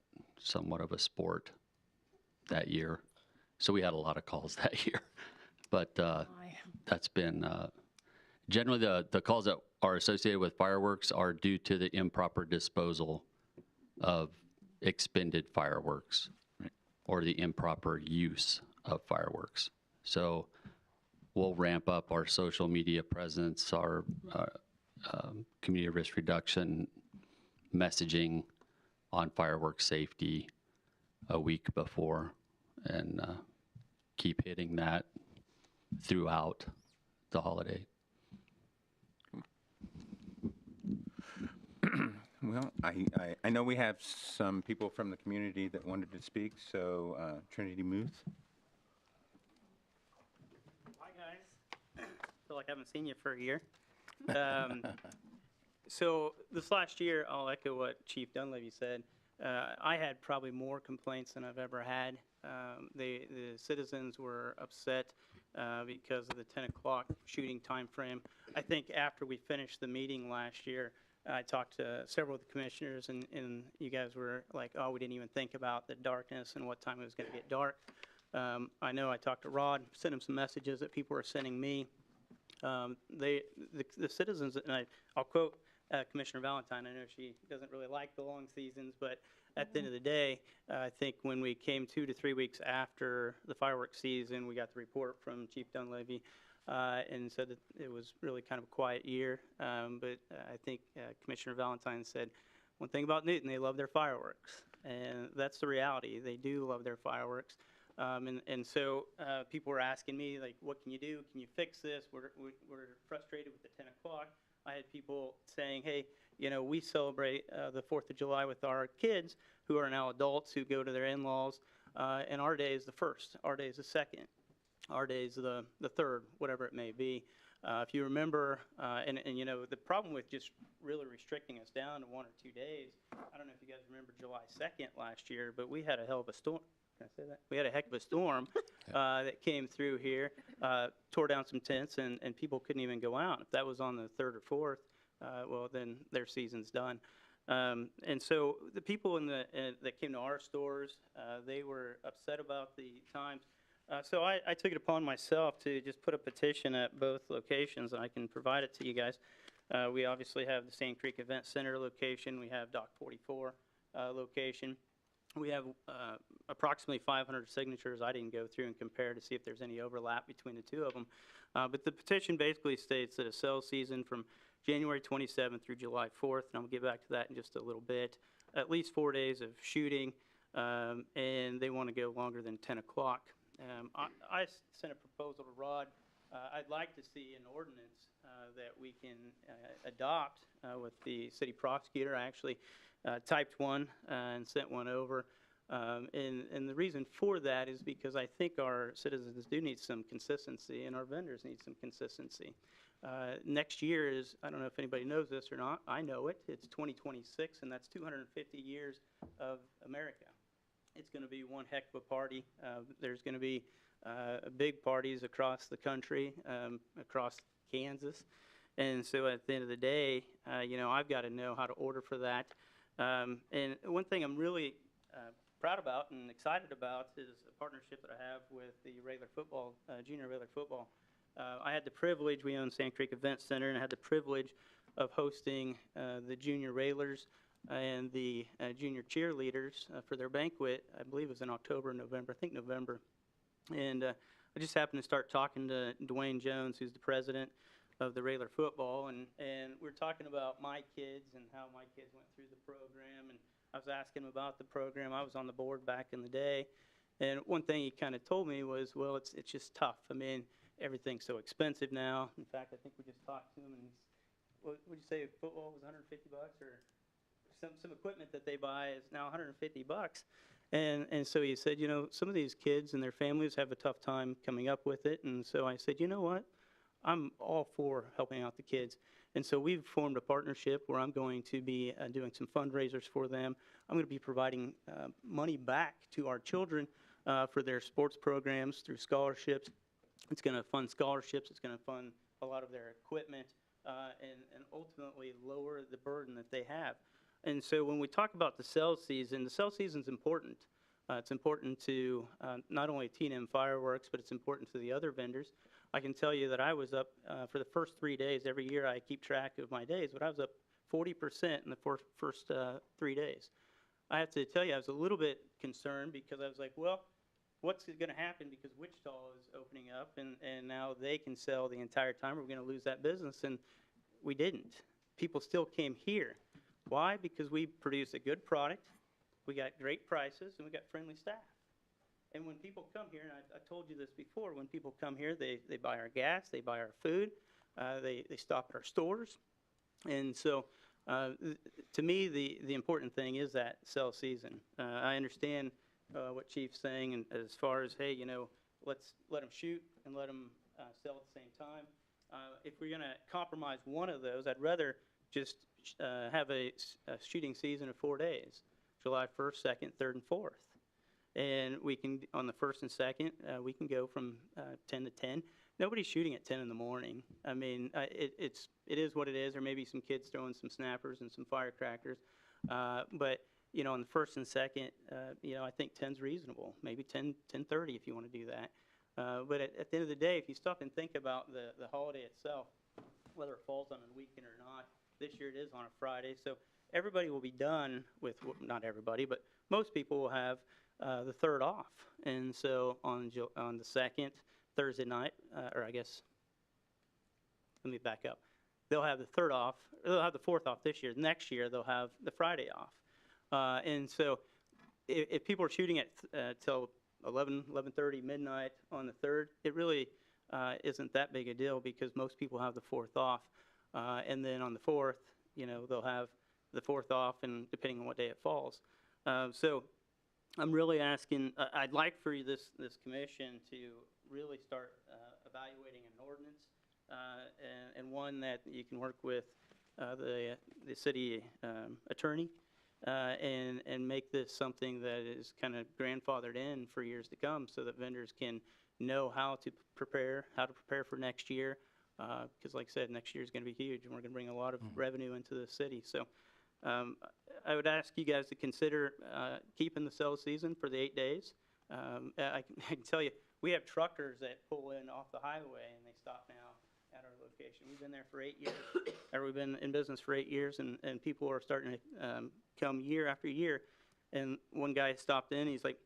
somewhat of a sport that year. So we had a lot of calls that year. But that's been, generally the calls that are associated with fireworks are due to the improper disposal of expended fireworks or the improper use of fireworks. So we'll ramp up our social media presence, our community risk reduction messaging on fireworks safety a week before, and keep hitting that throughout the holiday. Well, I know we have some people from the community that wanted to speak, so Trinity Muth. Hi, guys. Feel like I haven't seen you for a year. So this last year, I'll echo what Chief Dunleavy said. I had probably more complaints than I've ever had. The citizens were upset because of the 10 o'clock shooting time frame. I think after we finished the meeting last year, I talked to several of the commissioners, and you guys were like, oh, we didn't even think about the darkness and what time it was going to get dark. I know I talked to Rod, sent him some messages that people were sending me. The citizens, and I'll quote Commissioner Valentine. I know she doesn't really like the long seasons, but at the end of the day, I think when we came 2 to 3 weeks after the fireworks season, we got the report from Chief Dunleavy and said that it was really kind of a quiet year. But I think Commissioner Valentine said, one thing about Newton, they love their fireworks. And that's the reality. They do love their fireworks. And so people were asking me, like, what can you do? Can you fix this? We're frustrated with the 10 o'clock. I had people saying, hey, you know, we celebrate the 4th of July with our kids who are now adults who go to their in-laws, and our day is the 1st, our day is the 2nd, our day is the 3rd, whatever it may be. If you remember, and you know, the problem with just really restricting us down to 1 or 2 days, I don't know if you guys remember July 2nd last year, but we had a hell of a storm. Can I say that? We had a heck of a storm that came through here, tore down some tents, and people couldn't even go out. If that was on the 3rd or 4th, well, then their season's done. And so the people that came to our stores, they were upset about the times. So I took it upon myself to just put a petition at both locations, and I can provide it to you guys. We obviously have the Sand Creek Event Center location. We have Dock 44 location. We have approximately 500 signatures. I didn't go through and compare to see if there's any overlap between the two of them. But the petition basically states that a sales season from January 27th through July 4th, and I'll get back to that in just a little bit, at least 4 days of shooting, and they want to go longer than 10 o'clock. I sent a proposal to Rod. I'd like to see an ordinance that we can adopt with the city prosecutor. I actually typed one and sent one over. And the reason for that is because I think our citizens do need some consistency, and our vendors need some consistency. Next year is, I don't know if anybody knows this or not, I know it, it's 2026, and that's 250 years of America. It's going to be one heck of a party. There's going to be big parties across the country, across Kansas. And so at the end of the day, you know, I've got to know how to order for that. And one thing I'm really proud about and excited about is a partnership that I have with the regular football, junior regular football. I had the privilege, we own Sand Creek Event Center, and I had the privilege of hosting the junior railers and the junior cheerleaders for their banquet. I believe it was in October, November, I think November. And I just happened to start talking to Dwayne Jones, who's the president of the regular football, and we're talking about my kids and how my kids went through the program, and I was asking him about the program. I was on the board back in the day, and one thing he kind of told me was, well, it's just tough. I mean, everything's so expensive now. In fact, I think we just talked to him, and what would you say, football was $150, or some equipment that they buy is now $150. And so he said, you know, some of these kids and their families have a tough time coming up with it, and so I said, you know what? I'm all for helping out the kids. And so we've formed a partnership where I'm going to be doing some fundraisers for them. I'm going to be providing money back to our children for their sports programs through scholarships. It's going to fund scholarships. It's going to fund a lot of their equipment and ultimately lower the burden that they have. And so when we talk about the sales season is important. It's important to not only T&M Fireworks, but it's important to the other vendors. I can tell you that I was up for the first 3 days. Every year I keep track of my days, but I was up 40% in the first 3 days. I have to tell you, I was a little bit concerned because I was like, well, what's going to happen because Wichita is opening up and now they can sell the entire time. We're going to lose that business, and we didn't. People still came here. Why? Because we produce a good product, we got great prices, and we got friendly staff. And when people come here, and I told you this before, when people come here, they buy our gas, they buy our food, they stop at our stores. And so to me, the important thing is that sell season. I understand what Chief's saying, and as far as, hey, you know, let's let them shoot and let them sell at the same time. If we're going to compromise one of those, I'd rather just have a shooting season of 4 days, July 1st, 2nd, 3rd, and 4th. And we can, on the 1st and 2nd, we can go from 10 to 10. Nobody's shooting at 10 in the morning. I mean, it is what it is. There may be some kids throwing some snappers and some firecrackers. But, you know, on the 1st and 2nd, you know, I think 10's reasonable. Maybe 10:30 if you want to do that. But at the end of the day, if you stop and think about the holiday itself, whether it falls on a weekend or not, this year it is on a Friday. So everybody will be done with, not everybody, but most people will have the 3rd off. And so on the 2nd, Thursday night, or I guess, let me back up. They'll have the 3rd off, they'll have the 4th off this year. Next year, they'll have the Friday off. And so if people are shooting at till 11:30, midnight on the 3rd, it really isn't that big a deal because most people have the 4th off. And then on the 4th, you know, they'll have the 4th off, and depending on what day it falls. So I'm really asking, I'd like for this commission to really start evaluating an ordinance and one that you can work with the city attorney and make this something that is kind of grandfathered in for years to come so that vendors can know how to prepare for next year. Because like I said, next year is going to be huge, and we're going to bring a lot of revenue into the city. So I would ask you guys to consider keeping the sales season for the 8 days. I can tell you, we have truckers that pull in off the highway, and they stop now at our location. We've been there for 8 years, or we've been in business for 8 years, and people are starting to come year after year. And one guy stopped in, he's like,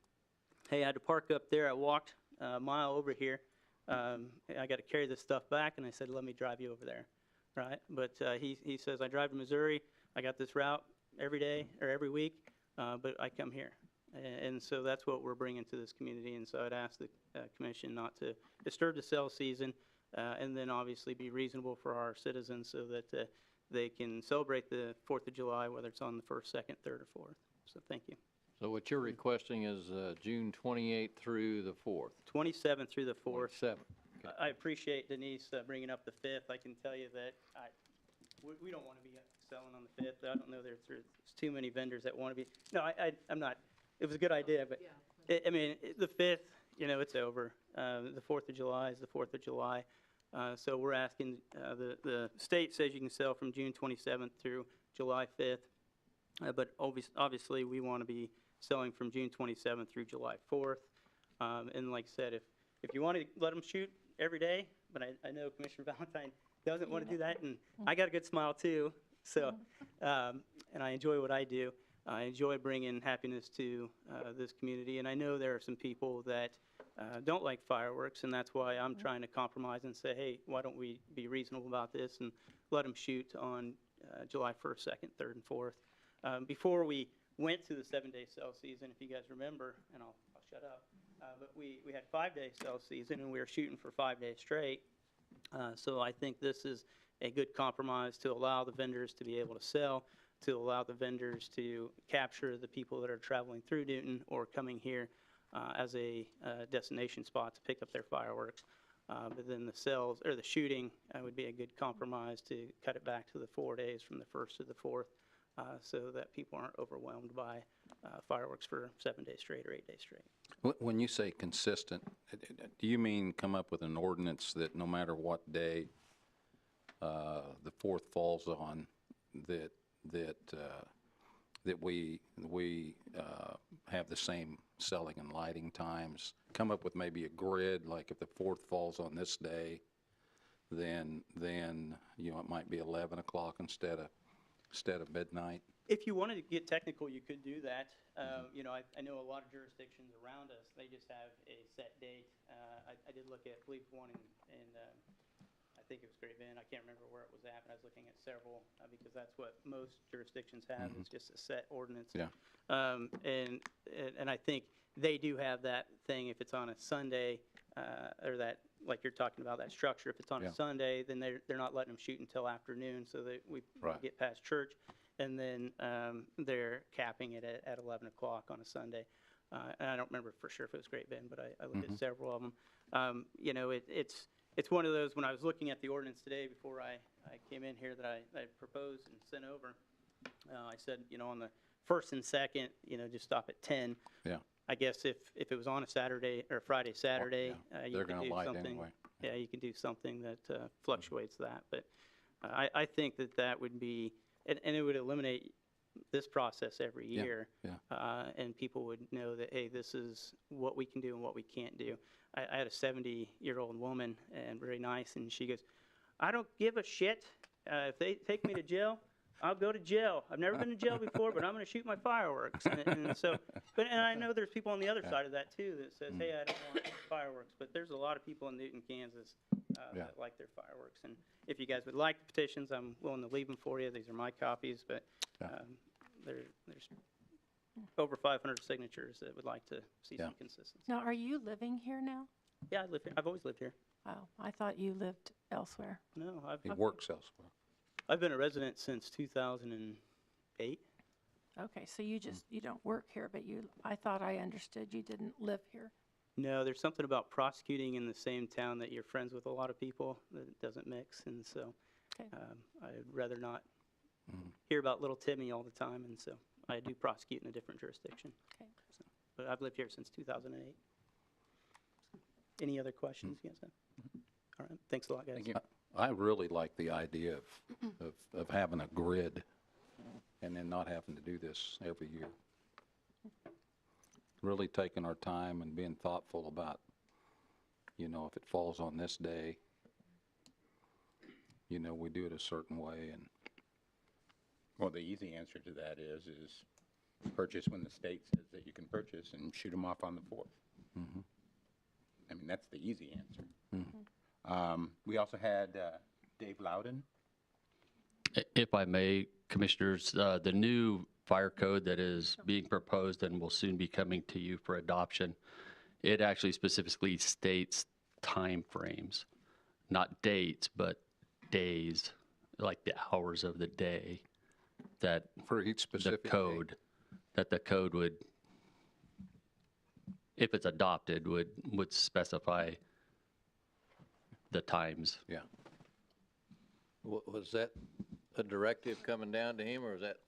hey, I had to park up there. I walked a mile over here. I got to carry this stuff back, and I said, let me drive you over there, right? But he says, I drive to Missouri. I got this route every day or every week, but I come here. And so that's what we're bringing to this community. And so I'd ask the commission not to disturb the sales season and then obviously be reasonable for our citizens so that they can celebrate the 4th of July, whether it's on the 1st, 2nd, 3rd, or 4th. So thank you. So what you're requesting is June 28th through the 4th? 27th through the 4th. 27th. Okay. I appreciate Denise bringing up the 5th. I can tell you that we don't want to be selling on the 5th. I don't know there's too many vendors that want to be. No, I'm not. It was a good idea, but I mean, the 5th, you know, it's over. The 4th of July is the 4th of July. So we're asking, the state says you can sell from June 27th through July 5th. But obviously, we want to be selling from June 27th through July 4th. And like I said, if you want to let them shoot every day, but I know Commissioner Valentine doesn't want to do that, and I got a good smile too. So, and I enjoy what I do. I enjoy bringing happiness to this community, and I know there are some people that don't like fireworks, and that's why I'm trying to compromise and say, hey, why don't we be reasonable about this and let them shoot on July 1st, 2nd, 3rd, and 4th. Before we went to the 7-day sale season, if you guys remember, and I'll shut up, but we had 5-day sale season, and we were shooting for 5 days straight. So I think this is a good compromise to allow the vendors to be able to sell, to allow the vendors to capture the people that are traveling through Newton or coming here as a destination spot to pick up their fireworks. But then the sales, or the shooting, would be a good compromise to cut it back to the 4 days from the 1st to the 4th, so that people aren't overwhelmed by fireworks for 7 days straight or 8 days straight. When you say consistent, do you mean come up with an ordinance that no matter what day the 4th falls on, that we have the same selling and lighting times? Come up with maybe a grid, like if the 4th falls on this day, then it might be 11 o'clock instead of midnight. If you wanted to get technical, you could do that. I know a lot of jurisdictions around us, they just have a set date. I did look at, I believe, one in I think it was Great Bend. I can't remember where it was at, but I was looking at several because that's what most jurisdictions have. It's just a set ordinance. Yeah. And I think they do have that thing if it's on a Sunday, or that, like you're talking about, that structure. If it's on a Sunday, then they're not letting them shoot until afternoon, so that we get past church. And then they're capping it at 11 o'clock on a Sunday. And I don't remember for sure if it was Great Bend, but I looked at several of them. It's one of those, when I was looking at the ordinance today before I came in here that I proposed and sent over, I said, on the 1st and 2nd, just stop at 10. Yeah. I guess if it was on a Saturday or Friday, Saturday, you They're could gonna do light something. anyway. Yeah, you can do something that fluctuates that. But I think that would be, and it would eliminate this process every year. Yeah. And people would know that, hey, this is what we can do and what we can't do. I had a 70-year-old woman, and very nice, and she goes, I don't give a shit. If they take me to jail, I'll go to jail. I've never been to jail before, but I'm going to shoot my fireworks. And I know there's people on the other side of that, too, that says, hey, I don't want fireworks. But there's a lot of people in Newton, Kansas that like their fireworks. And if you guys would like the petitions, I'm willing to leave them for you. These are my copies, but there's over 500 signatures that would like to see some consistency. Now, are you living here now? Yeah, I live here. I've always lived here. Oh, I thought you lived elsewhere. No, He works elsewhere. I've been a resident since 2008. Okay, so you don't work here, but I thought I understood you didn't live here. No, there's something about prosecuting in the same town that you're friends with a lot of people that it doesn't mix, and so I'd rather not hear about little Timmy all the time, and so I do prosecute in a different jurisdiction. Okay. So, but I've lived here since 2008. Any other questions you guys have? All right, thanks a lot, guys. Thank you. I really like the idea of having a grid and then not having to do this every year. Really taking our time and being thoughtful about, if it falls on this day, we do it a certain way. And Well, the easy answer to that is purchase when the state says that you can purchase and shoot them off on the 4th. I mean, that's the easy answer. We also had Dave Loudon. If I may, Commissioners, the new fire code that is being proposed and will soon be coming to you for adoption, it actually specifically states time frames, not dates, but days, like the hours of the day, that for each specific code, that the code would, if it's adopted, would specify the times. Yeah. Was that a directive coming down to him, or was that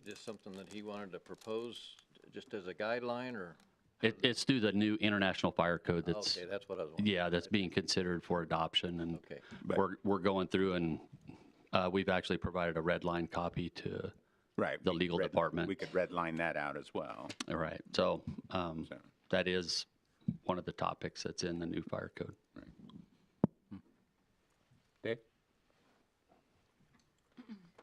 just something that he wanted to propose just as a guideline, or? It's through the new International Fire Code that's, Okay, that's what I was wondering. yeah, that's being considered for adoption, and Okay. we're going through, and we've actually provided a red line copy to the legal department. We could redline that out as well. All right, so that is one of the topics that's in the new fire code. Dave?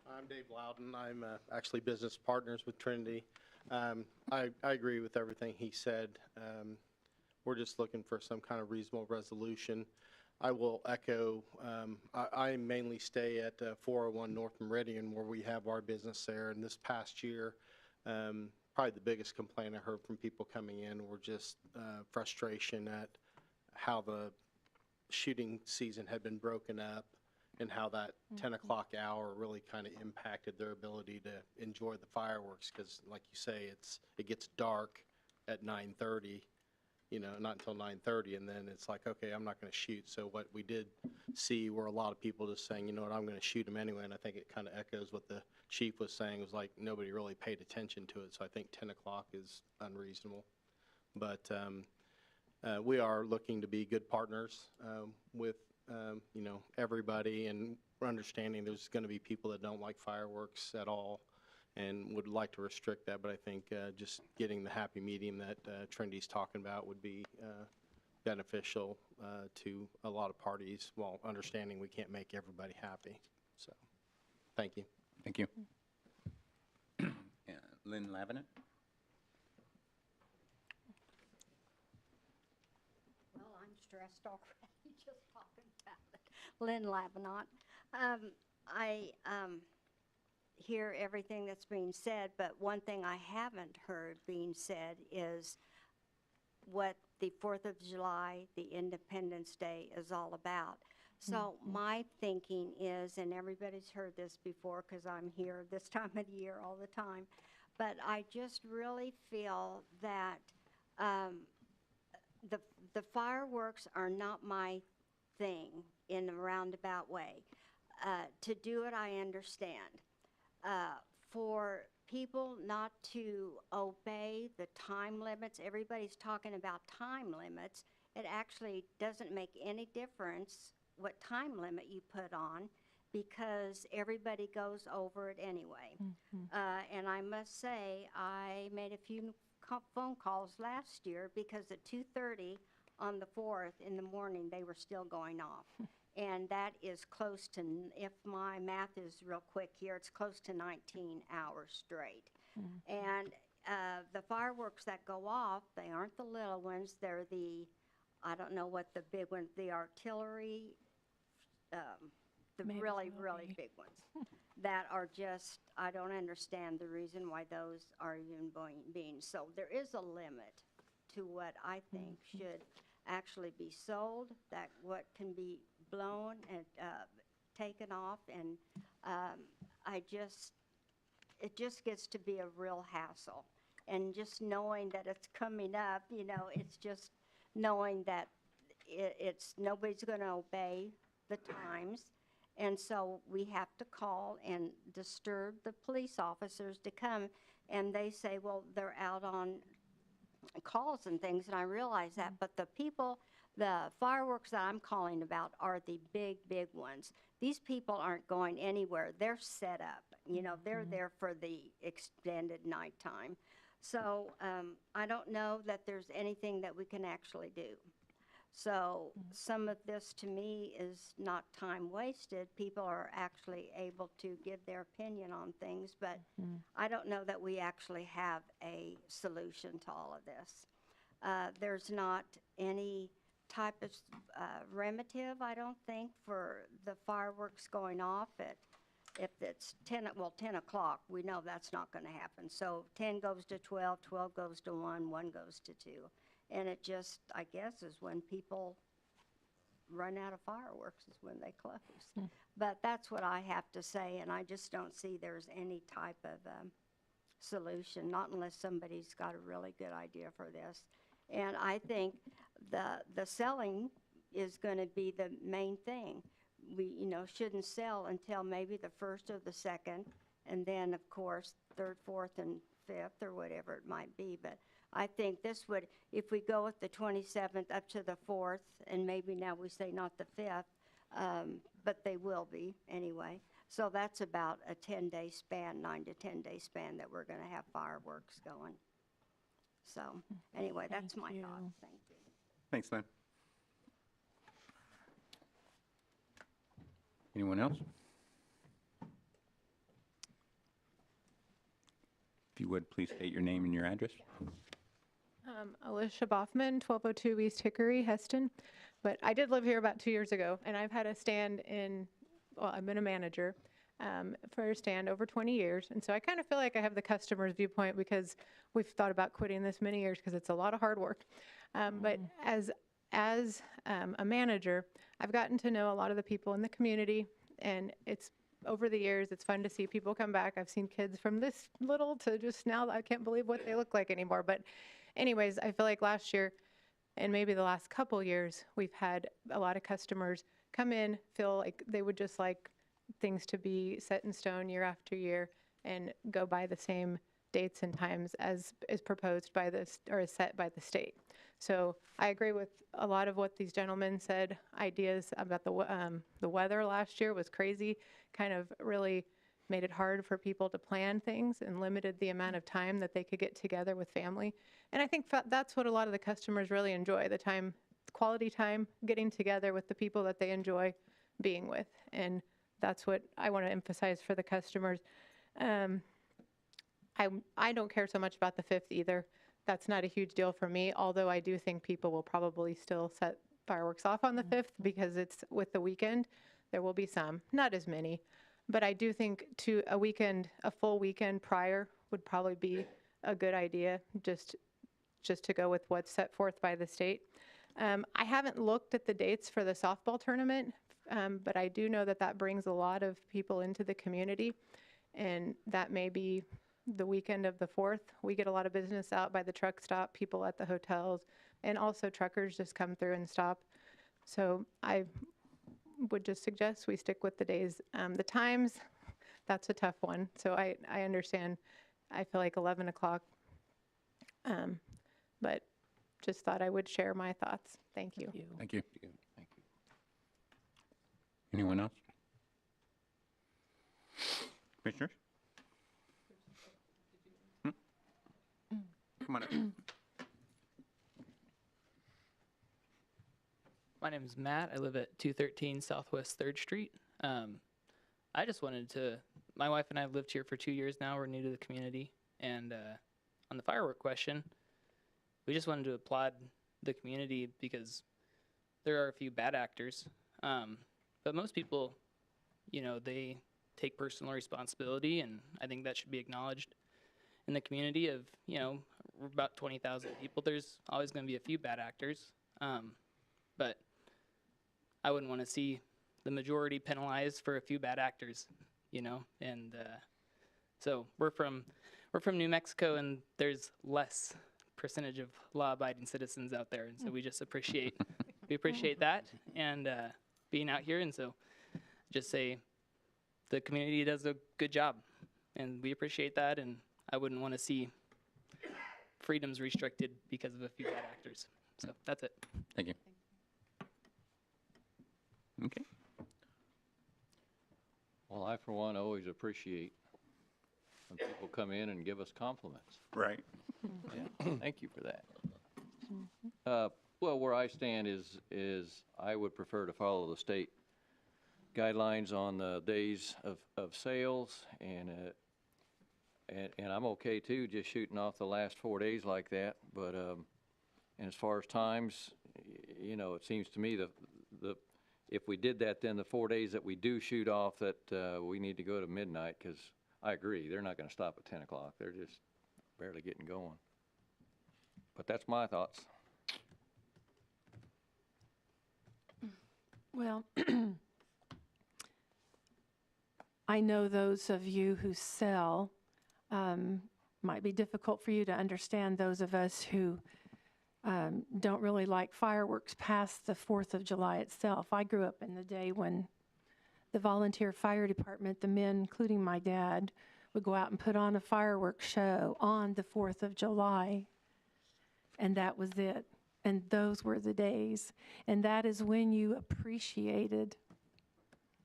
I'm Dave Loudon. I'm actually business partners with Trinity. I agree with everything he said. We're just looking for some kind of reasonable resolution. I will echo, I mainly stay at 401 North Meridian, where we have our business there. And this past year, probably the biggest complaint I heard from people coming in were just frustration at how the shooting season had been broken up, and how that 10 o'clock hour really kind of impacted their ability to enjoy the fireworks, because like you say, it gets dark at 9:30, not until 9:30, and then it's like, okay, I'm not going to shoot. So what we did see were a lot of people just saying, you know what, I'm going to shoot them anyway, and I think it kind of echoes what the chief was saying, was like nobody really paid attention to it, so I think 10 o'clock is unreasonable. But we are looking to be good partners with, everybody, and we're understanding there's going to be people that don't like fireworks at all and would like to restrict that, but I think just getting the happy medium that Trinity's talking about would be beneficial to a lot of parties, while understanding we can't make everybody happy. So, thank you. Thank you. Lynn Lavenant? Well, I'm stressed already just talking about it. Lynn Lavenant. I hear everything that's being said, but one thing I haven't heard being said is what the 4th of July, the Independence Day, is all about. So my thinking is, and everybody's heard this before because I'm here this time of the year all the time, but I just really feel that the fireworks are not my thing in a roundabout way. To do it, I understand. For people not to obey the time limits, everybody's talking about time limits. It actually doesn't make any difference what time limit you put on, because everybody goes over it anyway. And I must say, I made a few phone calls last year because at 2:30 on the 4th in the morning, they were still going off. And that is close to, if my math is real quick here, it's close to 19 hours straight. And the fireworks that go off, they aren't the little ones, they're the, I don't know what the big ones, the artillery, the really, really big ones that are just, I don't understand the reason why those are even being sold. There is a limit to what I think should actually be sold, that what can be blown and taken off, and it just gets to be a real hassle. And just knowing that it's coming up, it's just knowing that it's nobody's going to obey the times, and so we have to call and disturb the police officers to come, and they say, well, they're out on calls and things, and I realize that, but the fireworks that I'm calling about are the big, big ones. These people aren't going anywhere. They're set up. They're there for the extended nighttime. So I don't know that there's anything that we can actually do. So some of this, to me, is not time wasted. People are actually able to give their opinion on things, but I don't know that we actually have a solution to all of this. There's not any type of remediative, I don't think, for the fireworks going off at, if it's 10 o'clock, we know that's not going to happen. So 10 goes to 12, 12 goes to 1, 1 goes to 2. And it just, I guess, is when people run out of fireworks is when they close. But that's what I have to say, and I just don't see there's any type of solution, not unless somebody's got a really good idea for this. And I think the selling is going to be the main thing. We, shouldn't sell until maybe the 1st or the 2nd, and then, of course, 3rd, 4th, and 5th, or whatever it might be. But I think this would, if we go with the 27th up to the 4th, and maybe now we say not the 5th, but they will be anyway. So that's about a 10-day span, 9 to 10-day span that we're going to have fireworks going. So anyway, that's my thought. Thank you. Thanks, Lynn. Anyone else? If you would, please state your name and your address. Alicia Boffman, 1202 East Hickory, Heston. But I did live here about 2 years ago, and I've had a stand I've been a manager for a stand over 20 years. And so I kind of feel like I have the customer's viewpoint, because we've thought about quitting this many years because it's a lot of hard work. But as a manager, I've gotten to know a lot of the people in the community, and it's over the years, it's fun to see people come back. I've seen kids from this little to just now, I can't believe what they look like anymore. But anyways, I feel like last year And maybe the last couple years, we've had a lot of customers come in, feel like they would just like things to be set in stone year after year and go by the same dates and times as is proposed by this, or is set by the state. So I agree with a lot of what these gentlemen said. Ideas about the weather last year was crazy, kind of really made it hard for people to plan things and limited the amount of time that they could get together with family. And I think that's what a lot of the customers really enjoy, the time, quality time, getting together with the people that they enjoy being with. And that's what I want to emphasize for the customers. I don't care so much about the 5th either. That's not a huge deal for me, although I do think people will probably still set fireworks off on the 5th because it's with the weekend. There will be some, not as many. But I do think a full weekend prior would probably be a good idea, just to go with what's set forth by the state. I haven't looked at the dates for the softball tournament, but I do know that brings a lot of people into the community, and that may be the weekend of the 4th. We get a lot of business out by the truck stop, people at the hotels, and also truckers just come through and stop. So I would just suggest we stick with the days. The times, that's a tough one. So I understand. I feel like 11 o'clock, but just thought I would share my thoughts. Thank you. Thank you. Anyone else? Commissioners? Come on up. My name is Matt. I live at 213 Southwest 3rd Street. I just wanted to, my wife and I have lived here for 2 years now. We're new to the community. And on the firework question, we just wanted to applaud the community because there are a few bad actors. But most people, they take personal responsibility, and I think that should be acknowledged. In the community of, we're about 20,000 people, there's always going to be a few bad actors. But I wouldn't want to see the majority penalized for a few bad actors, and so we're from New Mexico, and there's less percentage of law-abiding citizens out there, and so we just appreciate that and being out here, and so just say the community does a good job, and we appreciate that, and I wouldn't want to see freedoms restricted because of a few bad actors. So that's it. Thank you. Okay. Well, I, for one, always appreciate when people come in and give us compliments. Right. Yeah, thank you for that. Well, where I stand is I would prefer to follow the state guidelines on the days of sales, and I'm okay too, just shooting off the last 4 days like that. But and as far as times, it seems to me if we did that, then the 4 days that we do shoot off, that we need to go to midnight, because I agree, they're not going to stop at 10 o'clock. They're just barely getting going. But that's my thoughts. Well, I know those of you who sell, might be difficult for you to understand those of us who don't really like fireworks past the 4th of July itself. I grew up in the day when the volunteer fire department, the men, including my dad, would go out and put on a fireworks show on the 4th of July, and that was it. And those were the days. And that is when you appreciated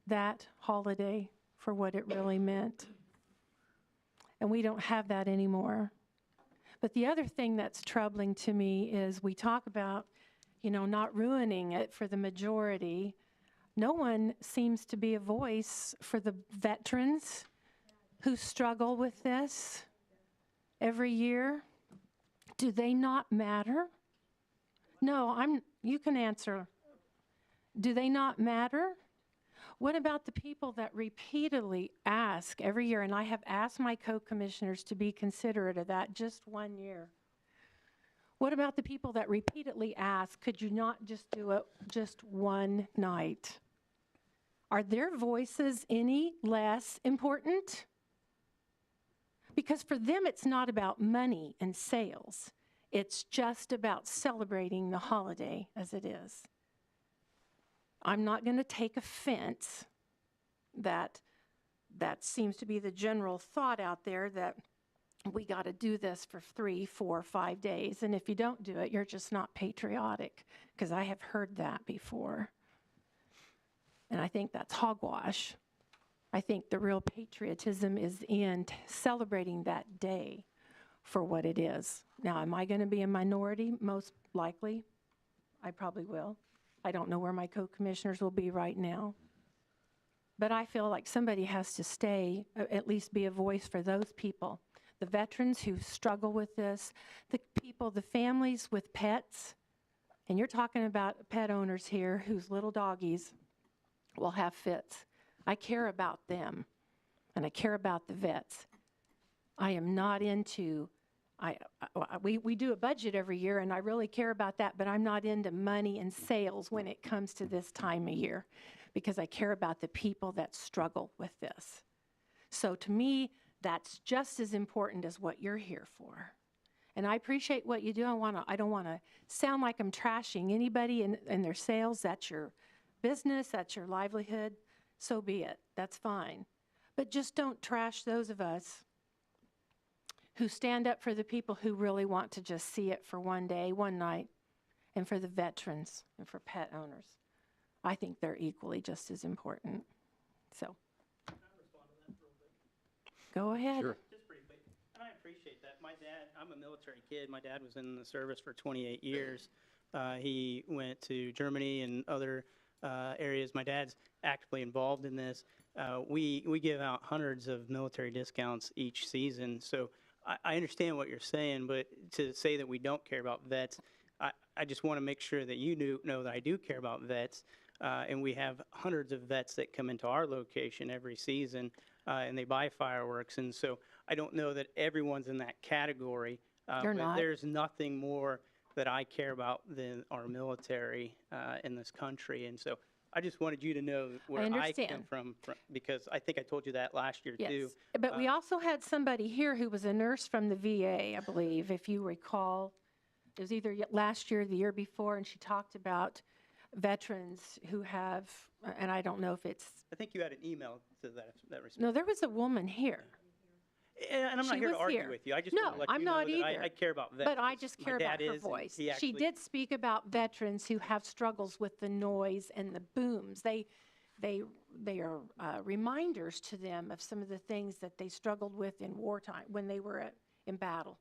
that holiday for what it really meant. And we don't have that anymore. But the other thing that's troubling to me is we talk about, not ruining it for the majority. No one seems to be a voice for the veterans who struggle with this every year. Do they not matter? No, you can answer. Do they not matter? What about the people that repeatedly ask every year, and I have asked my co-commissioners to be considerate of that just 1 year. What about the people that repeatedly ask, could you not just do it just one night? Are their voices any less important? Because for them, it's not about money and sales. It's just about celebrating the holiday as it is. I'm not going to take offense that seems to be the general thought out there, that we got to do this for 3, 4, 5 days. And if you don't do it, you're just not patriotic, because I have heard that before. And I think that's hogwash. I think the real patriotism is in celebrating that day for what it is. Now, am I going to be a minority? Most likely. I probably will. I don't know where my co-commissioners will be right now. But I feel like somebody has to stay, at least be a voice for those people. The veterans who struggle with this, the people, the families with pets. And you're talking about pet owners here whose little doggies will have fits. I care about them, and I care about the vets. I am not into, we do a budget every year, and I really care about that, but I'm not into money and sales when it comes to this time of year, because I care about the people that struggle with this. So to me, that's just as important as what you're here for. And I appreciate what you do. I don't want to sound like I'm trashing anybody in their sales. That's your business, that's your livelihood. So be it. That's fine. But just don't trash those of us who stand up for the people who really want to just see it for one day, one night, and for the veterans and for pet owners. I think they're equally just as important. So. Can I respond to that real quick? Go ahead. Sure. Just briefly, and I appreciate that. My dad, I'm a military kid. My dad was in the service for 28 years. He went to Germany and other areas. My dad's actively involved in this. We give out hundreds of military discounts each season. So I understand what you're saying, but to say that we don't care about vets, I just want to make sure that you know that I do care about vets. And we have hundreds of vets that come into our location every season, and they buy fireworks. And so I don't know that everyone's in that category. You're but not. There's nothing more that I care about than our military in this country. And so I just wanted you to know where I come understand. from, because I think I told you that last year, too. Yes, but we also had somebody here who was a nurse from the VA, I believe, if you recall. It was either last year or the year before, and she talked about veterans who have, and I don't know if it's. I think you had an email to that respect. No, there was a woman here. And I'm not She here to was argue here. with you. I just No, want to let I'm you know not that either. I care about vets. But I just My care about dad her is, and voice. he She actually- did speak about veterans who have struggles with the noise and the booms. They are reminders to them of some of the things that they struggled with in wartime when they were in battle.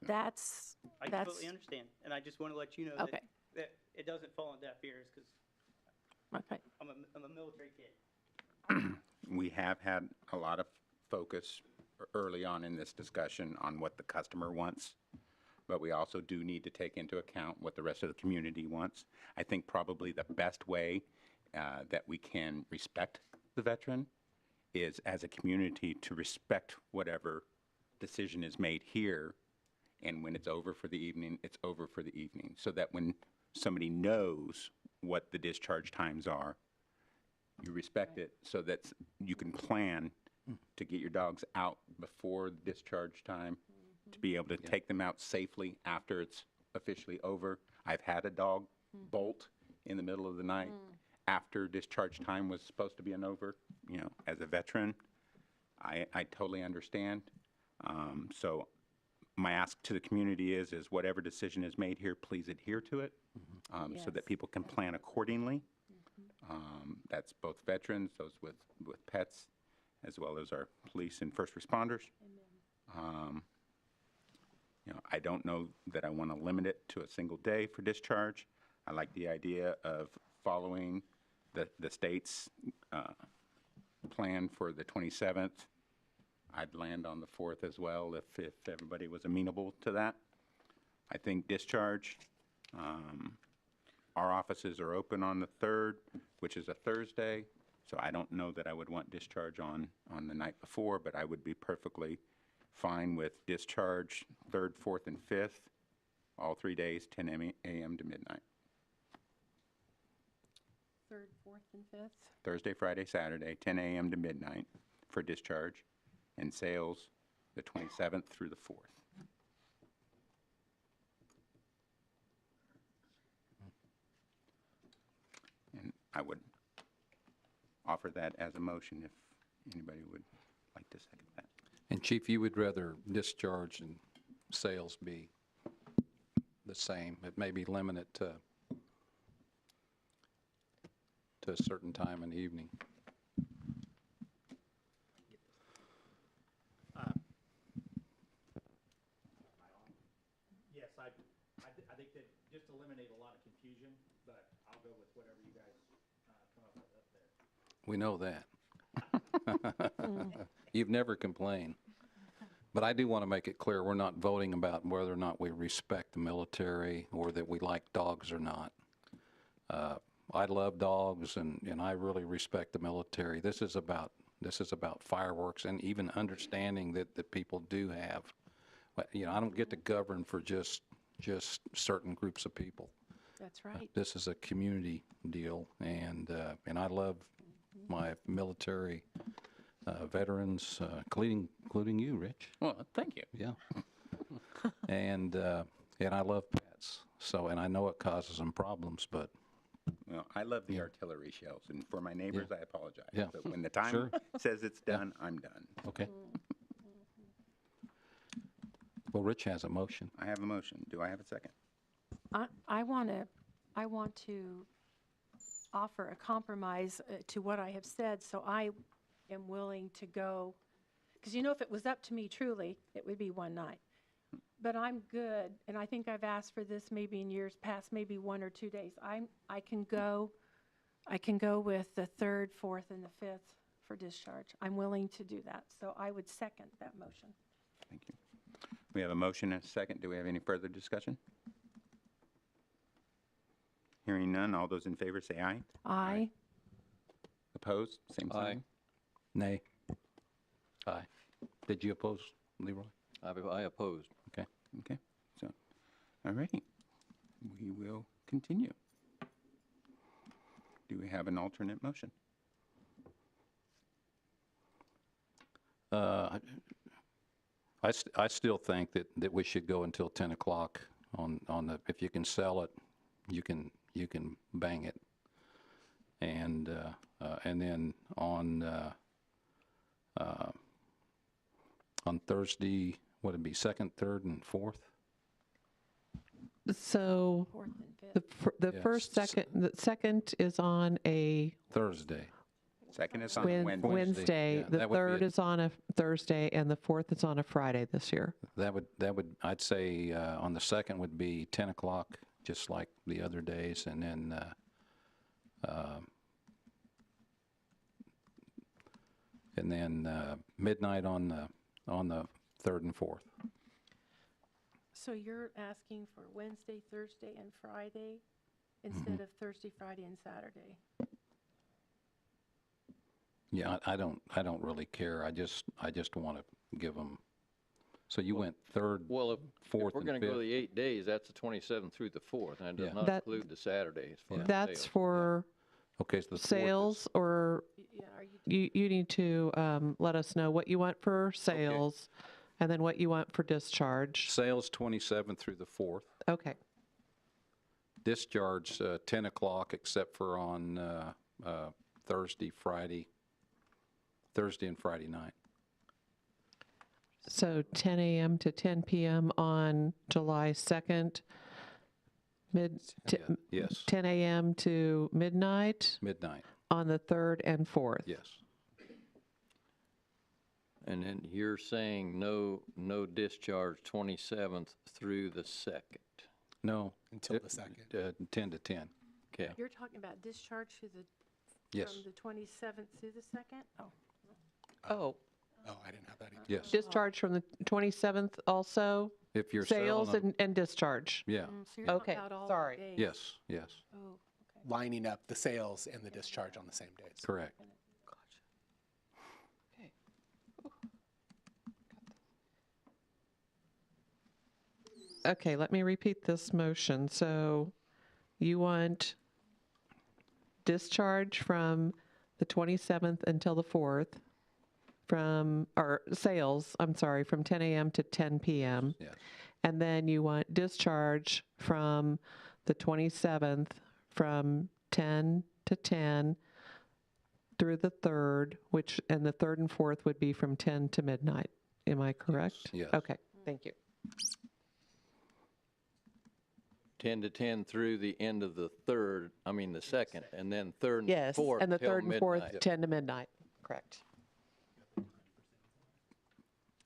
That's I completely understand, and I just want to let you know Okay. that it doesn't fall on deaf ears, because okay. I'm a military kid. We have had a lot of focus early on in this discussion on what the customer wants, but we also do need to take into account what the rest of the community wants. I think probably the best way that we can respect the veteran is as a community to respect whatever decision is made here, and when it's over for the evening, it's over for the evening, so that when somebody knows what the discharge times are, you respect it, so that you can plan to get your dogs out before the discharge time, to be able to take them out safely after it's officially over. I've had a dog bolt in the middle of the night after discharge time was supposed to be over. You know, as a veteran, I totally understand. So my ask to the community is whatever decision is made here, please adhere to it, so that people can plan accordingly. That's both veterans, those with pets, as well as our police and first responders. You know, I don't know that I want to limit it to a single day for discharge. I like the idea of following the state's plan for the 27th. I'd land on the 4th as well if everybody was amenable to that. I think discharge, our offices are open on the 3rd, which is a Thursday, so I don't know that I would want discharge on the night before, but I would be perfectly fine with discharge 3rd, 4th, and 5th, all 3 days, 10 a.m. to midnight. 3rd, 4th, and 5th? Thursday, Friday, Saturday, 10 a.m. to midnight for discharge, and sales the 27th through the 4th. I would offer that as a motion if anybody would like to second that. And Chief, you would rather discharge and sales be the same? It may be limited to a certain time in the evening. Yes, I think that just eliminate a lot of confusion, but I'll go with whatever you guys come up with up there. We know that. You've never complained. But I do want to make it clear, we're not voting about whether or not we respect the military or that we like dogs or not. I love dogs and I really respect the military. This is about fireworks and even understanding that people do have. You know, I don't get to govern for just certain groups of people. That's right. This is a community deal, and I love my military veterans, including you, Rich. Well, thank you. Yeah. And I love pets. So, and I know it causes them problems, but. Well, I love the artillery shells, and for my neighbors, I apologize. Yeah. But when the time says it's done, I'm done. Okay. Well, Rich has a motion. I have a motion. Do I have a second? I want to offer a compromise to what I have said, so I am willing to go, because you know, if it was up to me truly, it would be one night. But I'm good, and I think I've asked for this maybe in years past, maybe 1 or 2 days. I can go with the 3rd, 4th, and the 5th for discharge. I'm willing to do that, so I would second that motion. Thank you. We have a motion and a second. Do we have any further discussion? Hearing none, all those in favor say aye. Aye. Opposed? Same sign. Aye. Nay. Aye. Did you oppose, Leroy? I opposed. Okay. Okay, so, all righty. We will continue. Do we have an alternate motion? I still think that we should go until 10 o'clock on the, if you can sell it, you can bang it. And then on Thursday, what would it be, 2nd, 3rd, and 4th? So 4th and 5th. the the second is on a Thursday. Second is on Wednesday. Yeah, The that would be 3rd is on a Thursday, and the 4th is on a Friday this year. That would, I'd say on the 2nd would be 10 o'clock, just like the other days, and then midnight on the 3rd and 4th. So you're asking for Wednesday, Thursday, and Friday instead of Thursday, Friday, and Saturday? Yeah, I don't really care. I just want to give them. So you went 3rd, Well, if 4th, we're and going to go 5th. the 8 days, that's the 27th through the 4th, and it does Yeah. not That- include the Saturdays for That's sales. for Okay, so the 4th is- sales, or Yeah, are you? you need to let us know what you want for sales, and then what you want for discharge. Sales 27th through the 4th. Okay. Discharge 10 o'clock, except for on Thursday and Friday night. So 10 a.m. to 10 p.m. on July 2nd, Yes, 10 a.m. to midnight midnight. on the 3rd and 4th. Yes. And then you're saying no discharge 27th through the 2nd. No. Until the 2nd. 10 to 10. Okay. You're talking about discharge to the, Yes. from the 27th through the 2nd? Oh. Oh, Oh, I didn't have that either. Yes. discharge from the 27th also? If you're Sales selling them, and discharge? yeah. So you're talking Okay, about all sorry. days. Yes, yes, Oh, okay. Lining up the sales and the discharge on the same days. correct. Okay, let me repeat this motion. So you want discharge from the 27th until the 4th, or sales, I'm sorry, from 10 a.m. to 10 p.m. Yes. And then you want discharge from the 27th from 10 to 10 through the 3rd, and the 3rd and 4th would be from 10 to midnight. Am I correct? Yes. Okay, thank you. 10 to 10 through the end of the 2nd, and then 3rd and Yes, 4th and the till 3rd and 4th, midnight. 10 to midnight, correct.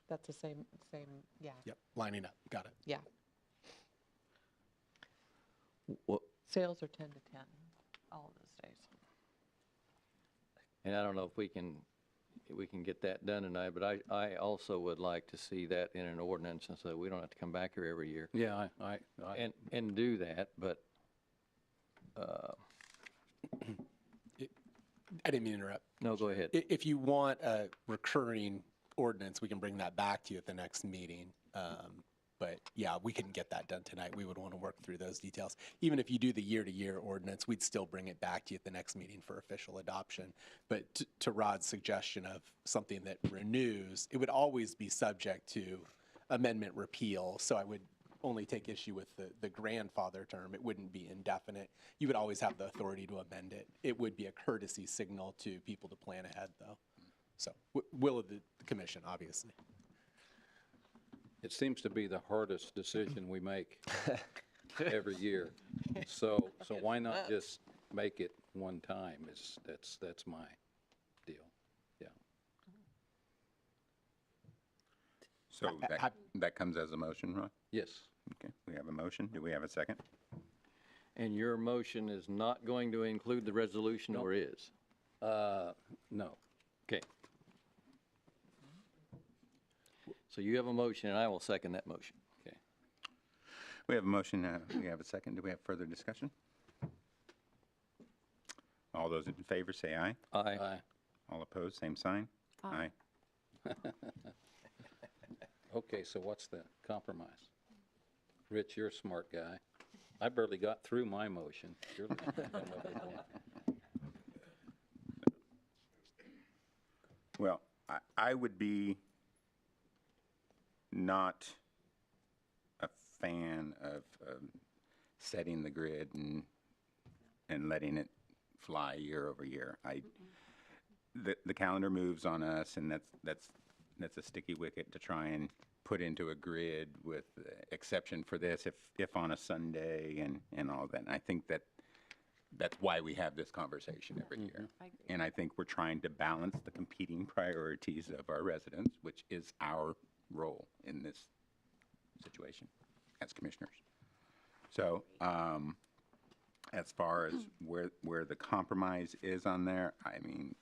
That's the same, yeah, Yep, lining up, got it. yeah. What- Sales are 10 to 10, all of those days. And I don't know if we can get that done tonight, but I also would like to see that in an ordinance, and so we don't have to come back here every year. Yeah, And do that, but, I didn't mean to interrupt. no, go ahead. If you want a recurring ordinance, we can bring that back to you at the next meeting. But yeah, we couldn't get that done tonight. We would want to work through those details. Even if you do the year-to-year ordinance, we'd still bring it back to you at the next meeting for official adoption. But to Rod's suggestion of something that renews, it would always be subject to amendment repeal. So I would only take issue with the grandfather term. It wouldn't be indefinite. You would always have the authority to amend it. It would be a courtesy signal to people to plan ahead, though. So will of the commission, obviously. It seems to be the hardest decision we make every year. So why not just make it one time? That's my deal. Yeah. So that comes as a motion, Ron? Yes. Okay, we have a motion. Do we have a second? And your motion is not going to include the resolution, or is? No. Okay. So you have a motion, and I will second that motion. Okay. We have a motion. We have a second. Do we have further discussion? All those in favor say aye. Aye. All opposed, same sign. Aye. Okay, so what's the compromise? Rich, you're a smart guy. I barely got through my motion. You're the one that come up with one. Well, I would be not a fan of setting the grid and letting it fly year over year. The calendar moves on us, and that's a sticky wicket to try and put into a grid with exception for this if on a Sunday and all that. And I think that's why we have this conversation every year. And I think we're trying to balance the competing priorities of our residents, which is our role in this situation as commissioners. So as far as where the compromise is on there, I mean,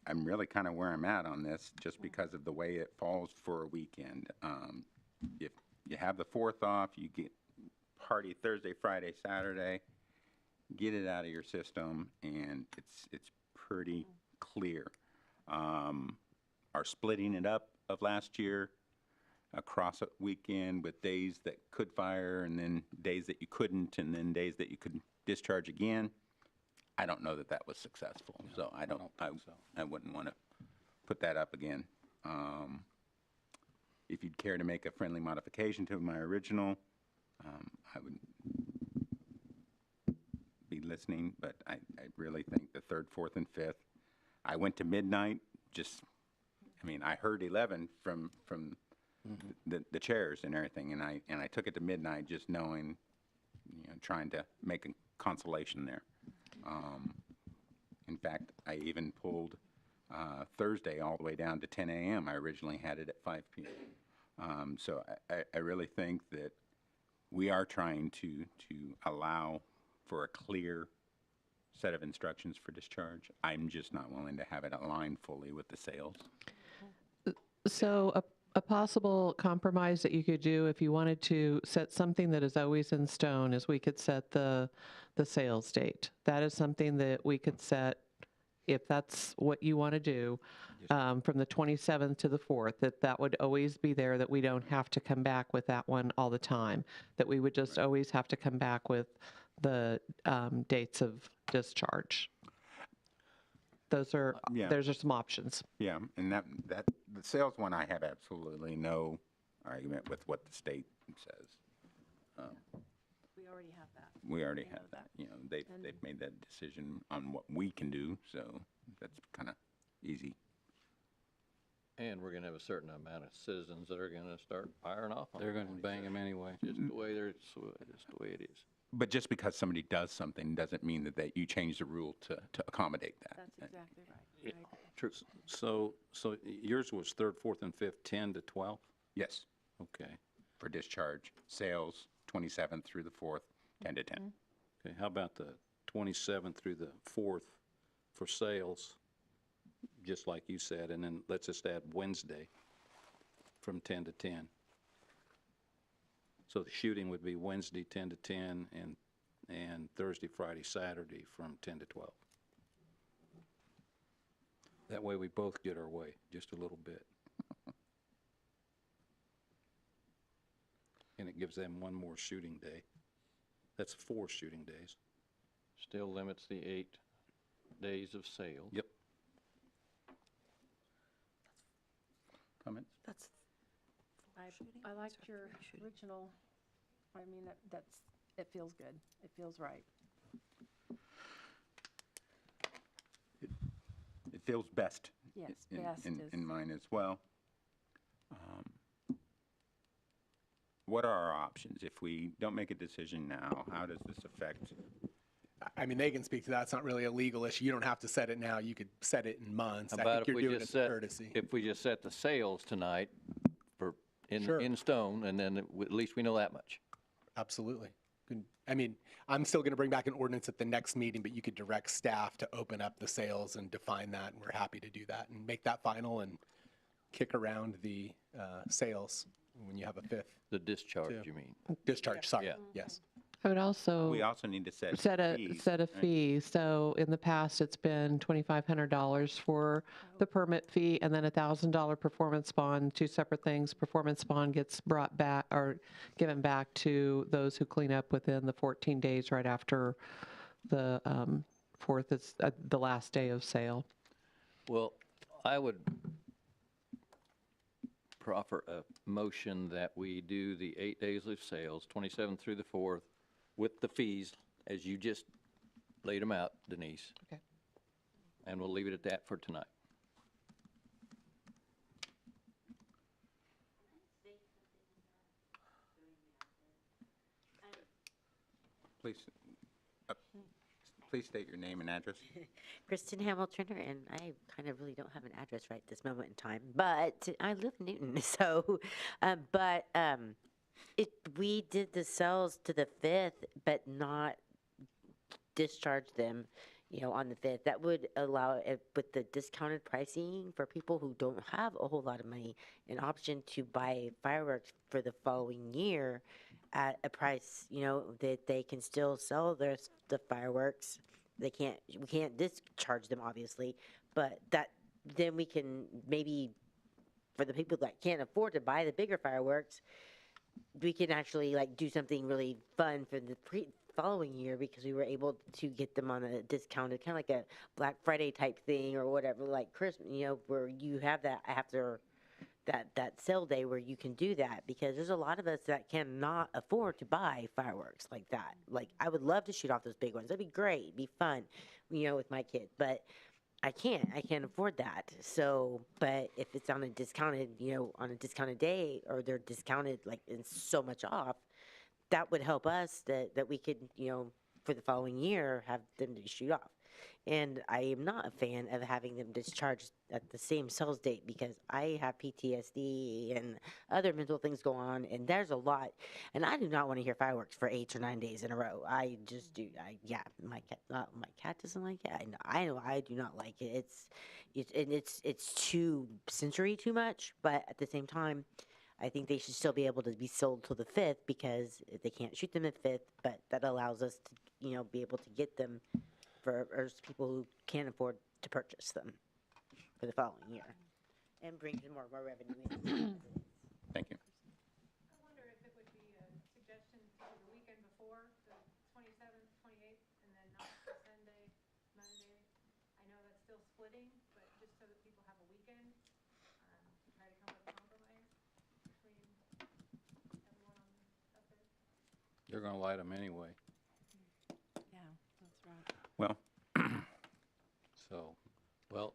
I'm really kind of where I'm at on this just because of the way it falls for a weekend. If you have the 4th off, you get party Thursday, Friday, Saturday, get it out of your system, and it's pretty clear. Our splitting it up of last year across a weekend with days that could fire and then days that you couldn't and then days that you could discharge again, I don't know that was successful. So I wouldn't want to put that up again. If you'd care to make a friendly modification to my original, I would be listening, but I really think the 3rd, 4th, and 5th. I went to midnight. I heard 11 from the chairs and everything, and I took it to midnight, just knowing, trying to make a consolation there. In fact, I even pulled Thursday all the way down to 10 a.m. I originally had it at 5 p.m. So I really think that we are trying to allow for a clear set of instructions for discharge. I'm just not willing to have it aligned fully with the sales. So a possible compromise that you could do if you wanted to set something that is always in stone is we could set the sales date. That is something that we could set, if that's what you want to do, from the 27th to the 4th, that would always be there, that we don't have to come back with that one all the time, that we would just always have to come back with the dates of discharge. Those are some options. Yeah, and that the sales one, I have absolutely no argument with what the state says. already have that. We already We know have that. that. You know, they've made that decision on what we can do, so that's kind of easy. And we're gonna have a certain amount of citizens that are gonna start firing off on They're the going to bang 27th. them anyway. Just the way they're, just the way it is. But just because somebody does something doesn't mean that you change the rule to accommodate that. That's exactly right. I agree. True. So yours was 3rd, 4th, and 5th, 10 to 12? Yes, Okay. for discharge, sales, 27th through the 4th, 10 to 10. Okay, how about the 27th through the 4th for sales, just like you said, and then let's just add Wednesday from 10 to 10. So the shooting would be Wednesday 10 to 10 and Thursday, Friday, Saturday from 10 to 12. That way we both get our way just a little bit. And it gives them one more shooting day. That's 4 shooting days. Still limits the 8 days of sale. Yep. Comments? That's I liked your original, I mean, it feels good. It feels right. It feels best. Yes, in- best in, is- in mine as well. What are our options? If we don't make a decision now, how does this affect? I mean, they can speak to that. It's not really a legal issue. You don't have to set it now. You could set it in months. How I about think if you're we doing it just as a set, courtesy. if we just set the sales tonight for, Sure. in stone, and then at least we know that much? Absolutely. I mean, I'm still going to bring back an ordinance at the next meeting, but you could direct staff to open up the sales and define that, and we're happy to do that and make that final and kick around the sales when you have a 5th. The discharge, Too. you mean? Discharge, sorry, Yeah. yes. I would also We also need to set set a fees, right? fee. So in the past, it's been $2,500 for the permit fee and then a $1,000 performance bond, 2 separate things. Performance bond gets brought back or given back to those who clean up within the 14 days right after the 4th is the last day of sale. Well, I would proffer a motion that we do the 8 days of sales, 27th through the 4th, with the fees, as you just laid them out, Denise. Okay. And we'll leave it at that for tonight. Please, please state your name and address. Kristen Hamilton, and I kind of really don't have an address right this moment in time, but I live in Newton, so, we did the sales to the 5th, but not discharge them, on the 5th. That would allow, with the discounted pricing for people who don't have a whole lot of money, an option to buy fireworks for the following year at a price, that they can still sell the fireworks. We can't discharge them, obviously, but then we can maybe, for the people that can't afford to buy the bigger fireworks, we can actually do something really fun for the following year, because we were able to get them on a discounted, kind of like a Black Friday type thing or whatever, like Christmas, where you have that after that sale day where you can do that, because there's a lot of us that cannot afford to buy fireworks like that. Like, I would love to shoot off those big ones. That'd be great. It'd be fun, with my kids, but I can't afford that. So, but if it's on a discounted, on a discounted day, or they're discounted and so much off, that would help us that we could, for the following year, have them to shoot off. And I am not a fan of having them discharged at the same sales date, because I have PTSD and other mental things go on, and there's a lot. And I do not want to hear fireworks for 8 or 9 days in a row. I just do. My cat doesn't like it. I know I do not like it. It's too sensory too much. But at the same time, I think they should still be able to be sold till the 5th, because they can't shoot them at 5th, but that allows us to, be able to get them for people who can't afford to purchase them for the following year, and brings in more revenue in. Thank you. I wonder if it would be a suggestion for the weekend before, the 27th, 28th, and then not the Sunday, Monday. I know that's still splitting, but just so that people have a weekend, to try to come up with a compromise between everyone up there. They're going to light them anyway. Yeah, that's right. Well,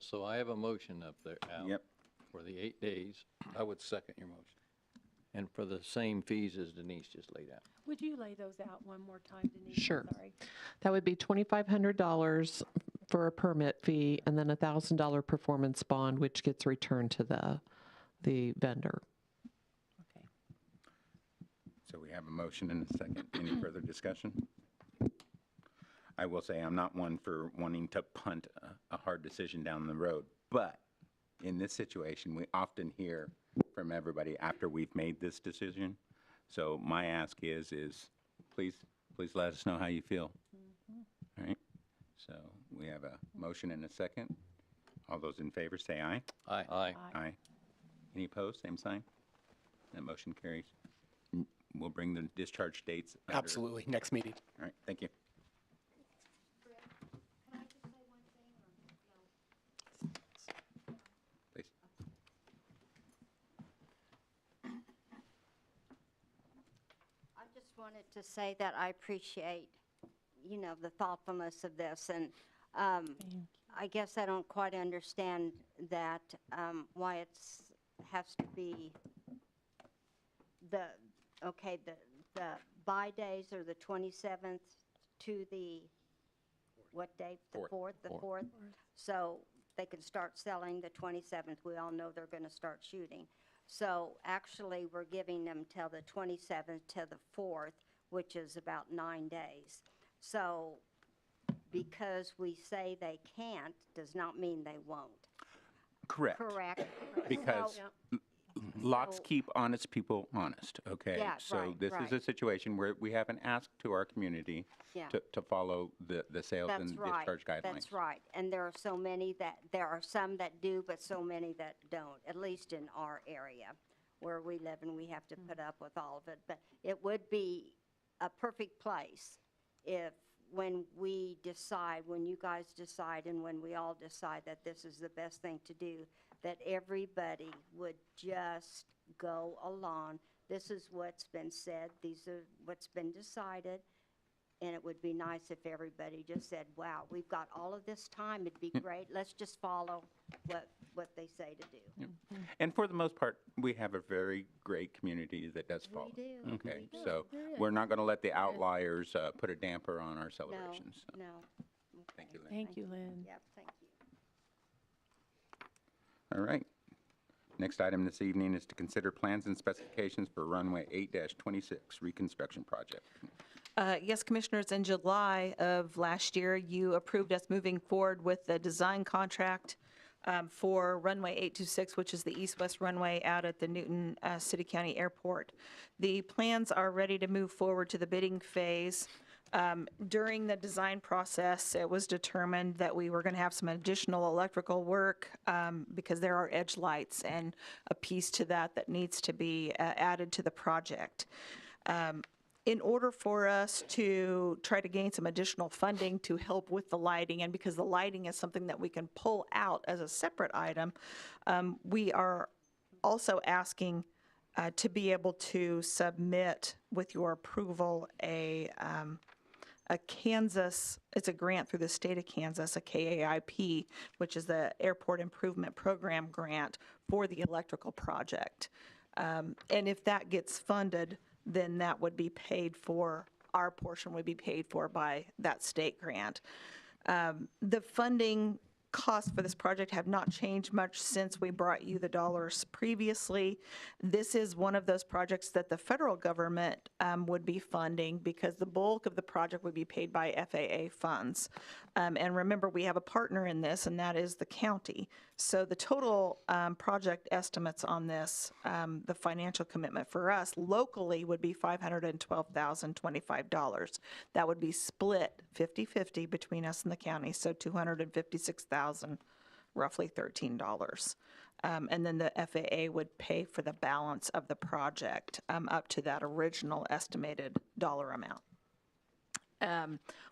So I have a motion up there, Al. Yep. For the 8 days, I would second your motion. and for the same fees as Denise just laid out. Would you lay those out one more time, Denise? I'm Sure. Sorry. That would be $2,500 for a permit fee and then a $1,000 performance bond, which gets returned to the vendor. Okay. so we have a motion and a second. Any further discussion? I will say I'm not one for wanting to punt a hard decision down the road, but in this situation, we often hear from everybody after we've made this decision. So my ask is please let us know how you feel. All right? So we have a motion and a second. All those in favor say aye. Aye. Aye. Aye. Any opposed? Same sign. That motion carries. We'll bring the discharge dates under. Absolutely. Next meeting. All right, thank you. Please. I just wanted to say that I appreciate, the thoughtfulness of this, and I guess I don't quite understand that, why it's, has to be the buy days are the 27th to the, what date? The 4th, the 4th. So they can start selling the 27th. We all know they're going to start shooting. So actually, we're giving them till the 27th to the 4th, which is about 9 days. So because we say they can't, does not mean they won't. Correct. Correct? Because So- lots keep honest people honest, okay? Yeah, So right, this is right. a situation where we have an ask to our community Yeah. to follow the sales and That's right. discharge guidelines. That's right. And there are so many there are some that do, but so many that don't, at least in our area where we live, and we have to put up with all of it. But it would be a perfect place if, when we decide, when you guys decide, and when we all decide that this is the best thing to do, that everybody would just go along. This is what's been said, these are what's been decided, and it would be nice if everybody just said, wow, we've got all of this time, it'd be great, let's just follow what they say to do. And for the most part, we have a very great community that does follow. We do. Okay, We do. so There is. we're not going to let the outliers put a damper on our celebrations. So, No. Thank you, Lynn. Thank you, Lynn. Yep, thank you. All right. Next item this evening is to consider plans and specifications for Runway 8-26 reconstruction project. Yes, Commissioners, in July of last year, you approved us moving forward with the design contract for Runway 826, which is the east-west runway out at the Newton City County Airport. The plans are ready to move forward to the bidding phase. During the design process, it was determined that we were going to have some additional electrical work because there are edge lights and a piece to that needs to be added to the project. In order for us to try to gain some additional funding to help with the lighting, and because the lighting is something that we can pull out as a separate item, we are also asking to be able to submit, with your approval, a Kansas, it's a grant through the state of Kansas, a KAIP, which is the Airport Improvement Program grant for the electrical project. And if that gets funded, then that would be paid for, our portion would be paid for by that state grant. The funding costs for this project have not changed much since we brought you the dollars previously. This is one of those projects that the federal government would be funding because the bulk of the project would be paid by FAA funds. And remember, we have a partner in this, and that is the county. So the total project estimates on this, the financial commitment for us locally would be $512,025. That would be split 50-50 between us and the county, so $256,000, roughly $13. And then the FAA would pay for the balance of the project up to that original estimated dollar amount.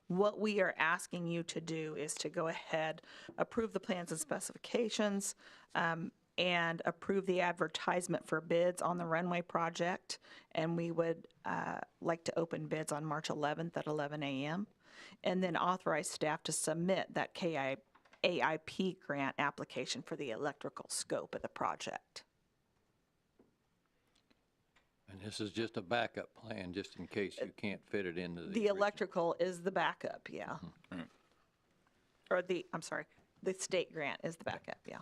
What we are asking you to do is to go ahead, approve the plans and specifications, and approve the advertisement for bids on the runway project. And we would like to open bids on March 11th at 11 a.m. and then authorize staff to submit that KAIP grant application for the electrical scope of the project. And this is just a backup plan, just in case you can't fit it into The electrical is the backup, yeah. Or I'm sorry, the state grant is the backup, yeah.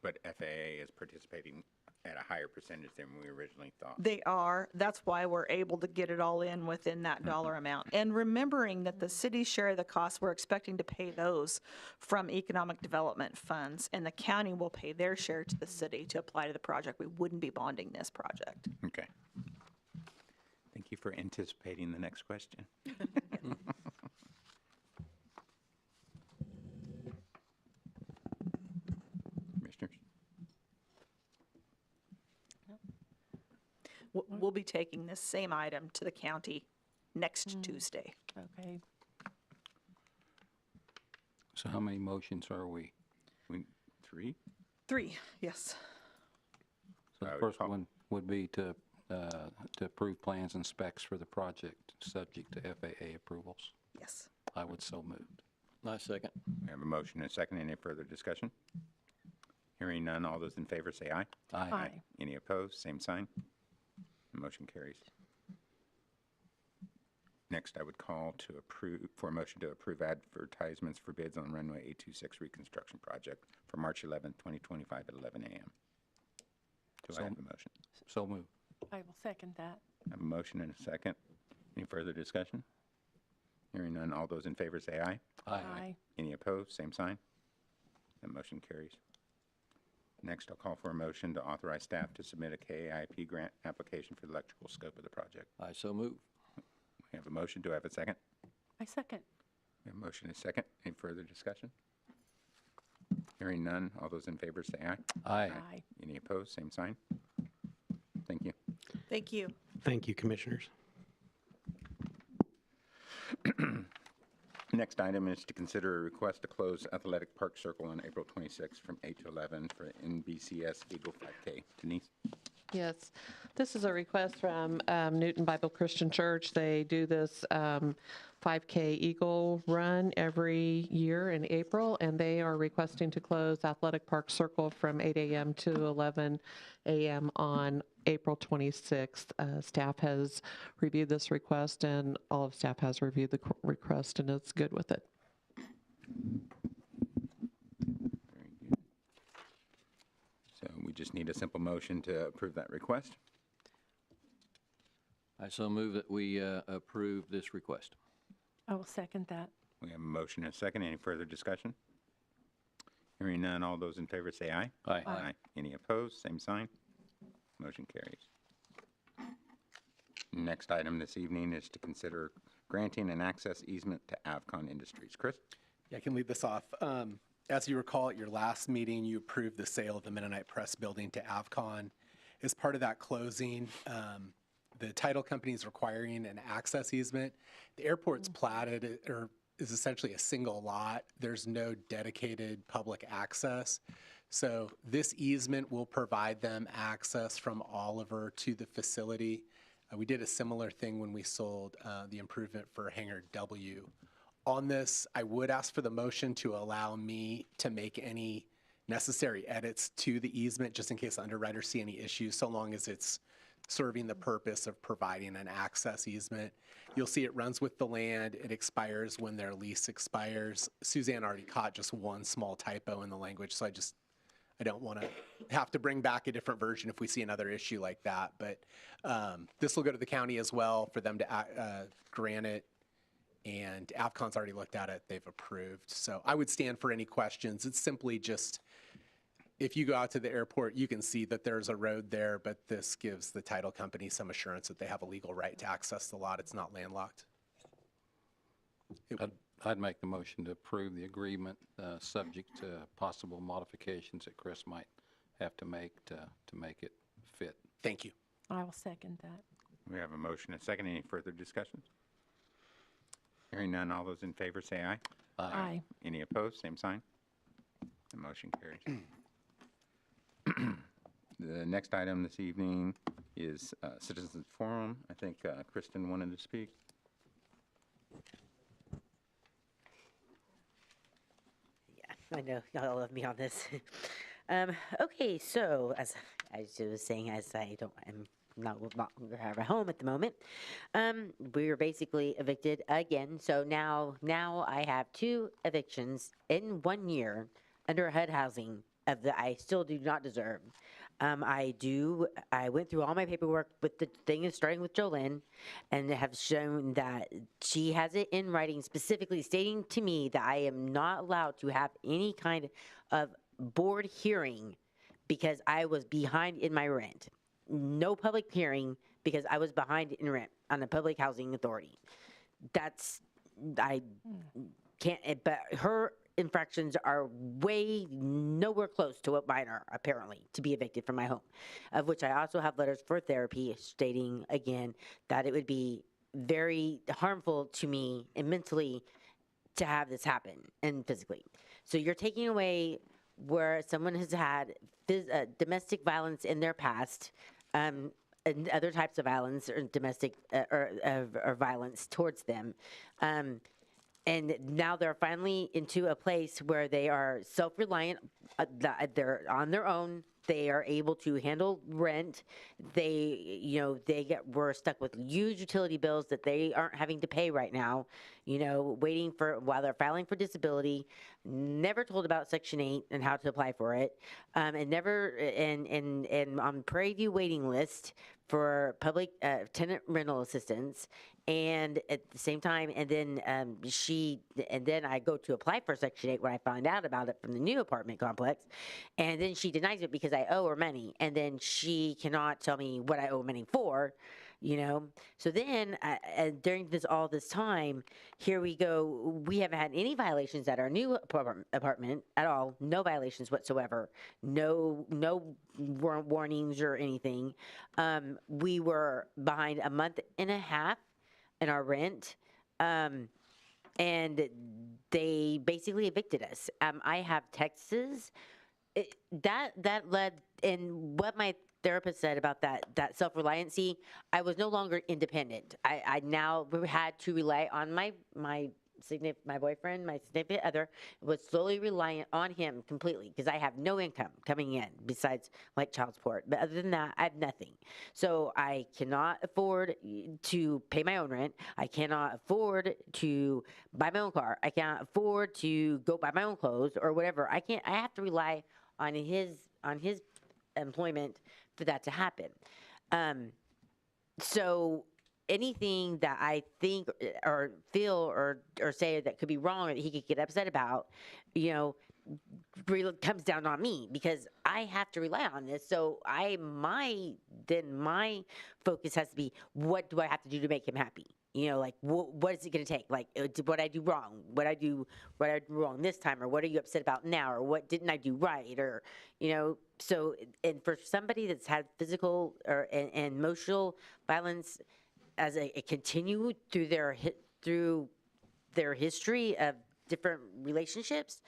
But FAA is participating at a higher percentage than we originally thought. They are. That's why we're able to get it all in within that dollar amount. And remembering that the city's share of the costs, we're expecting to pay those from economic development funds, and the county will pay their share to the city to apply to the project. We wouldn't be bonding this project. Okay. Thank you for anticipating the next question. Commissioners? We'll be taking this same item to the county next Tuesday. Okay. So how many motions are we? Three? 3, yes. So the first one would be to approve plans and specs for the project, subject to FAA approvals. Yes. I would so move. I second. We have a motion and a second. Any further discussion? Hearing none, all those in favor say aye. Aye. Aye. Any opposed? Same sign. The motion carries. Next, I would call for a motion to approve advertisements for bids on Runway 826 reconstruction project for March 11th, 2025 at 11 a.m. Do I have a motion? So move. I will second that. I have a motion and a second. Any further discussion? Hearing none, all those in favor say aye. Aye. Any opposed? Same sign. That motion carries. Next, I'll call for a motion to authorize staff to submit a KAIP grant application for the electrical scope of the project. I so move. We have a motion. Do I have a second? I second. We have a motion and a second. Any further discussion? Hearing none, all those in favor say aye. Aye. Aye. Any opposed? Same sign. Thank you. Thank you. Thank you, Commissioners. Next item is to consider a request to close Athletic Park Circle on April 26th from 8 to 11 for NBCS Eagle 5K. Denise? Yes, this is a request from Newton Bible Christian Church. They do this 5K Eagle run every year in April, and they are requesting to close Athletic Park Circle from 8 a.m. to 11 a.m. on April 26th. Staff has reviewed this request, and all of staff has reviewed the request, and it's good with it. So we just need a simple motion to approve that request. I so move that we approve this request. I will second that. We have a motion and a second. Any further discussion? Hearing none, all those in favor say aye. Aye. Aye. Any opposed? Same sign. Motion carries. Next item this evening is to consider granting an access easement to Avcon Industries. Chris? Yeah, I can lead this off. As you recall, at your last meeting, you approved the sale of the Mennonite Press building to Avcon. As part of that closing, the title company is requiring an access easement. The airport's platted, or is essentially a single lot. There's no dedicated public access. So this easement will provide them access from Oliver to the facility. We did a similar thing when we sold the improvement for Hangar W. On this, I would ask for the motion to allow me to make any necessary edits to the easement, just in case underwriters see any issues, so long as it's serving the purpose of providing an access easement. You'll see it runs with the land. It expires when their lease expires. Suzanne already caught just one small typo in the language, so I don't want to have to bring back a different version if we see another issue like that. But this will go to the county as well for them to grant it. And Avcon's already looked at it. They've approved. So I would stand for any questions. It's simply just, if you go out to the airport, you can see that there's a road there, but this gives the title company some assurance that they have a legal right to access the lot. It's not landlocked. I'd make the motion to approve the agreement, subject to possible modifications that Chris might have to make it fit. Thank you. I will second that. We have a motion and a second. Any further discussions? Hearing none, all those in favor say aye. Aye. Any opposed? Same sign. The motion carries. The next item this evening is Citizens Forum. I think Kristen wanted to speak. I know y'all love me on this. Okay, so as I was saying, I'm not longer have a home at the moment. We were basically evicted again. So now I have 2 evictions in 1 year under HUD housing that I still do not deserve. I went through all my paperwork with the thing is starting with Jolene, and have shown that she has it in writing specifically stating to me that I am not allowed to have any kind of board hearing because I was behind in my rent. No public hearing because I was behind in rent on the Public Housing Authority. I can't, but her infractions are way nowhere close to what mine are, apparently, to be evicted from my home, of which I also have letters for therapy stating again that it would be very harmful to me and mentally to have this happen and physically. So you're taking away where someone has had domestic violence in their past, and other types of violence or domestic or violence towards them. And now they're finally into a place where they are self-reliant, they're on their own, they are able to handle rent, we're stuck with huge utility bills that they aren't having to pay right now, waiting for, while they're filing for disability, never told about Section 8 and how to apply for it, and on Prairie View waiting list for public tenant rental assistance. And at the same time, and then I go to apply for Section 8 when I find out about it from the new apartment complex, and then she denies it because I owe her money, and then she cannot tell me what I owe money for, So then, during all this time, here we go. We haven't had any violations at our new apartment at all. No violations whatsoever. No warnings or anything. We were behind a month and a half in our rent, and they basically evicted us. I have texts that led, and what my therapist said about that self-reliancy, I was no longer independent. I now had to rely on my boyfriend, my significant other, was slowly reliant on him completely because I have no income coming in besides like child support. But other than that, I have nothing. So I cannot afford to pay my own rent. I cannot afford to buy my own car. I cannot afford to go buy my own clothes or whatever. I have to rely on his employment for that to happen. So anything that I think or feel or say that could be wrong or that he could get upset about, really comes down on me because I have to rely on this. So my focus has to be, what do I have to do to make him happy? What is it going to take? Like, what I do wrong? What I do wrong this time? Or what are you upset about now? Or what didn't I do right? Or, so, and for somebody that's had physical and emotional violence as a continue through their history of different relationships,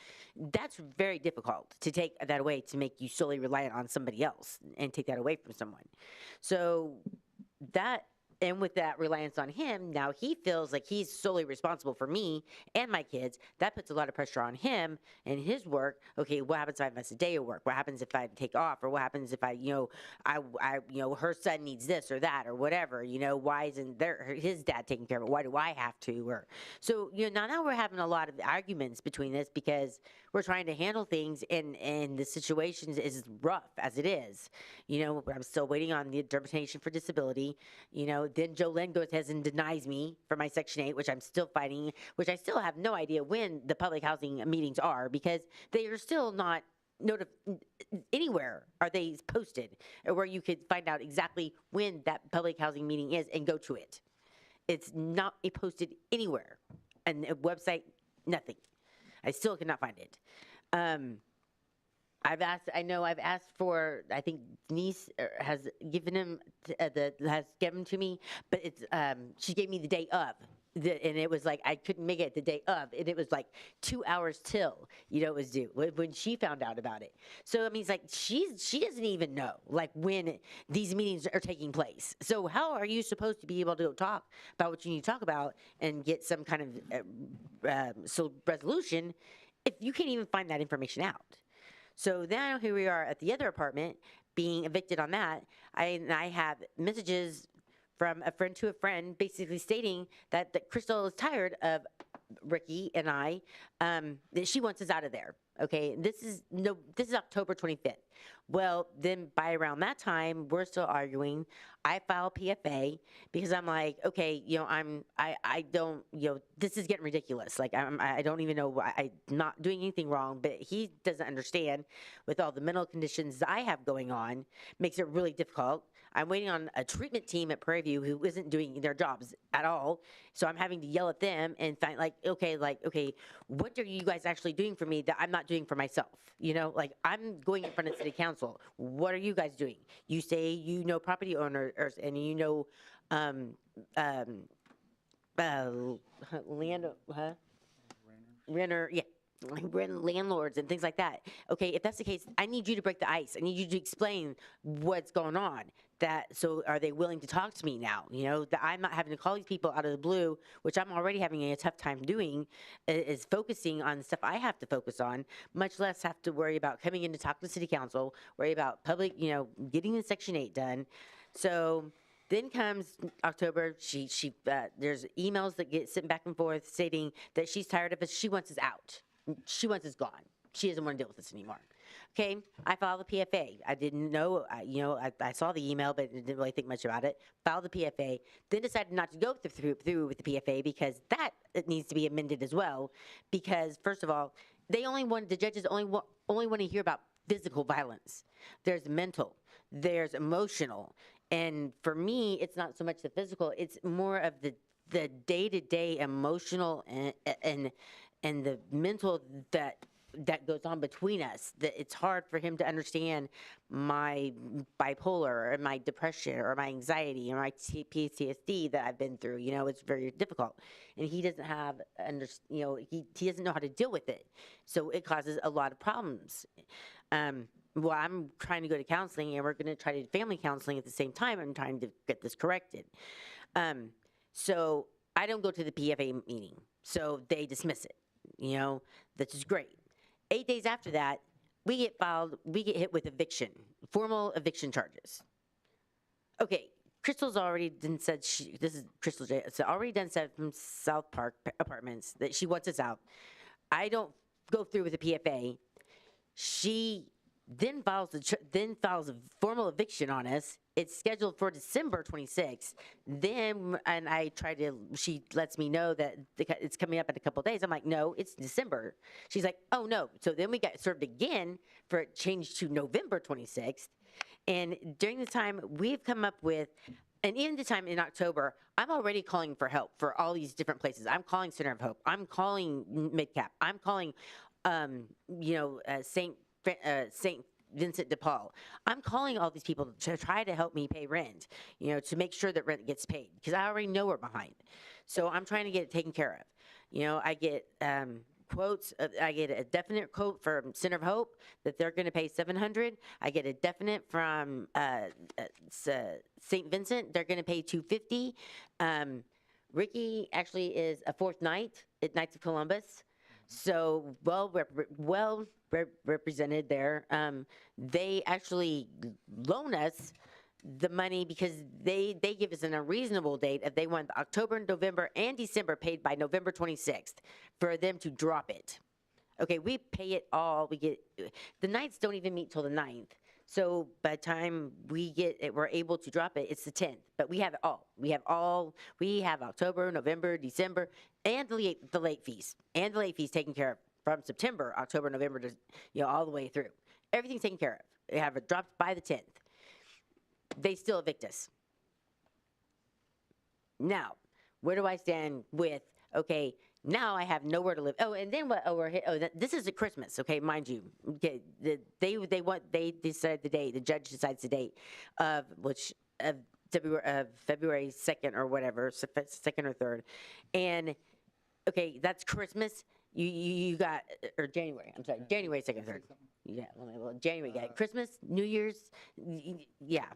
that's very difficult to take that away, to make you solely reliant on somebody else and take that away from someone. So that, and with that reliance on him, now he feels like he's solely responsible for me and my kids. That puts a lot of pressure on him and his work. Okay, what happens if I miss a day of work? What happens if I take off? Or what happens if her son needs this or that or whatever? Why isn't his dad taking care of it? Why do I have to? Or so now we're having a lot of arguments between this because we're trying to handle things and the situation is rough as it is. I'm still waiting on the determination for disability. Then Jolene goes ahead and denies me for my Section 8, which I'm still fighting, which I still have no idea when the public housing meetings are because they are still not anywhere are they posted where you could find out exactly when that public housing meeting is and go to it. It's not posted anywhere. And a website, nothing. I still cannot find it. I've asked for, I think Denise has given him, has given to me, but it's, she gave me the day of and it was like, I couldn't make it the day of, and it was like 2 hours till, it was due, when she found out about it. So, I mean, it's like, she doesn't even know, like, when these meetings are taking place. So how are you supposed to be able to talk about what you need to talk about and get some kind of resolution if you can't even find that information out? So now here we are at the other apartment, being evicted on that. I have messages from a friend to a friend, basically stating that Crystal is tired of Ricky and I, that she wants us out of there. Okay, this is October 25th. Well, then by around that time, we're still arguing. I file PFA because I'm like, okay, I don't, this is getting ridiculous. Like, I don't even know why. I'm not doing anything wrong, but he doesn't understand with all the mental conditions I have going on, makes it really difficult. I'm waiting on a treatment team at Prairie View who isn't doing their jobs at all. So I'm having to yell at them and find okay, what are you guys actually doing for me that I'm not doing for myself? Like, I'm going in front of city council. What are you guys doing? You say you know property owners and you know renter, yeah. Landlords and things like that. Okay, if that's the case, I need you to break the ice. I need you to explain what's going on. So are they willing to talk to me now? That I'm not having to call these people out of the blue, which I'm already having a tough time doing, is focusing on the stuff I have to focus on, much less have to worry about coming in to talk to city council, worry about public, getting the Section 8 done. So then comes October, there's emails that get sent back and forth stating that she's tired of us, she wants us out. She wants us gone. She doesn't want to deal with this anymore. Okay, I filed the PFA. I didn't know, I saw the email, but didn't really think much about it. Filed the PFA, then decided not to go through with the PFA because it needs to be amended as well. Because first of all, the judges only want to hear about physical violence. There's mental, there's emotional, and for me, it's not so much the physical. It's more of the day-to-day emotional and the mental that goes on between us, that it's hard for him to understand my bipolar or my depression or my anxiety or my PTSD that I've been through. It's very difficult, and he doesn't have he doesn't know how to deal with it, so it causes a lot of problems. Well, I'm trying to go to counseling, and we're going to try to do family counseling at the same time. I'm trying to get this corrected. So I don't go to the PFA meeting, so they dismiss it. This is great. 8 days after that, we get hit with formal eviction charges. Okay, Crystal's already done said, this is Crystal J, it's already done said from South Park Apartments that she wants us out. I don't go through with the PFA. She then files a formal eviction on us. It's scheduled for December 26th. She lets me know that it's coming up in a couple days. I'm like, no, it's December. She's like, oh no. So then we got served again for it changed to November 26th. And during the time we've come up with, and even the time in October, I'm already calling for help for all these different places. I'm calling Center of Hope. I'm calling MidCap. I'm calling, St. Vincent de Paul. I'm calling all these people to try to help me pay rent, to make sure that rent gets paid, because I already know we're behind. So I'm trying to get it taken care of. I get quotes. I get a definite quote from Center of Hope that they're going to pay $700. I get a definite from St. Vincent. They're going to pay $250. Ricky actually is a fourth night at Knights of Columbus. So well represented there. They actually loan us the money because they give us an unreasonable date if they want October, November, and December paid by November 26th for them to drop it. Okay, we pay it all. The nights don't even meet till the 9th. So by the time we're able to drop it, it's the 10th. But we have it all. We have October, November, December, and the late fees. And the late fees taken care of from September, October, November to all the way through. Everything's taken care of. They have it dropped by the 10th. They still evict us. Now, where do I stand with, okay, now I have nowhere to live. Oh, and then what? This is at Christmas, okay, mind you. Okay, they decide the date. The judge decides the date of February 2nd or whatever, 2nd or 3rd. And, okay, that's Christmas. You got, or January, I'm sorry, January 2nd, 3rd. Yeah, well, January, got Christmas, New Year's, yeah.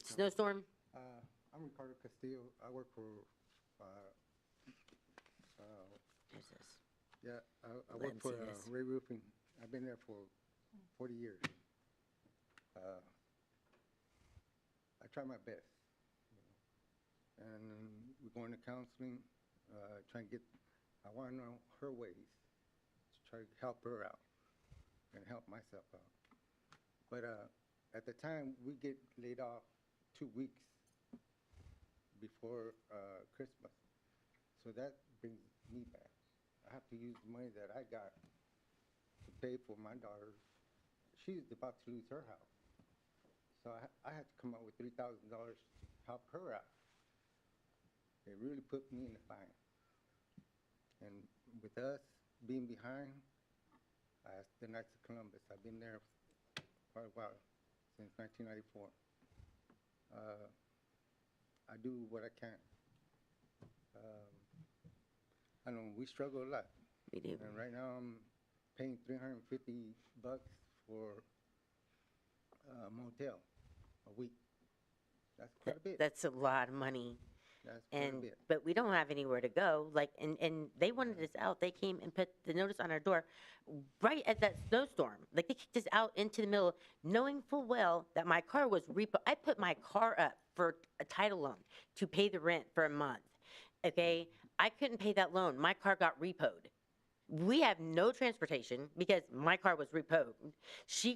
Snowstorm. I'm Ricardo Castillo. I work for, yeah, I work for Ray Roofing. I've been there for 40 years. I try my best. And we're going to counseling, trying to get, I want to know her ways to try to help her out and help myself out. But at the time, we get laid off 2 weeks before Christmas. So that brings me back. I have to use the money that I got to pay for my daughter. She's about to lose her house. So I had to come up with $3,000 to help her out. It really put me in the bind. And with us being behind, I asked the Knights of Columbus. I've been there for quite a while, since 1994. I do what I can. I know we struggle a lot. We do. And right now I'm paying $350 for a motel a week. That's quite a bit. That's a lot of money. That's quite a And, bit. but we don't have anywhere to go, like, and they wanted us out, they came and put the notice on our door right at that snowstorm. Like, they kicked us out into the middle, knowing full well that my car was I put my car up for a title loan to pay the rent for a month, okay? I couldn't pay that loan, my car got repoed. We have no transportation because my car was repoed.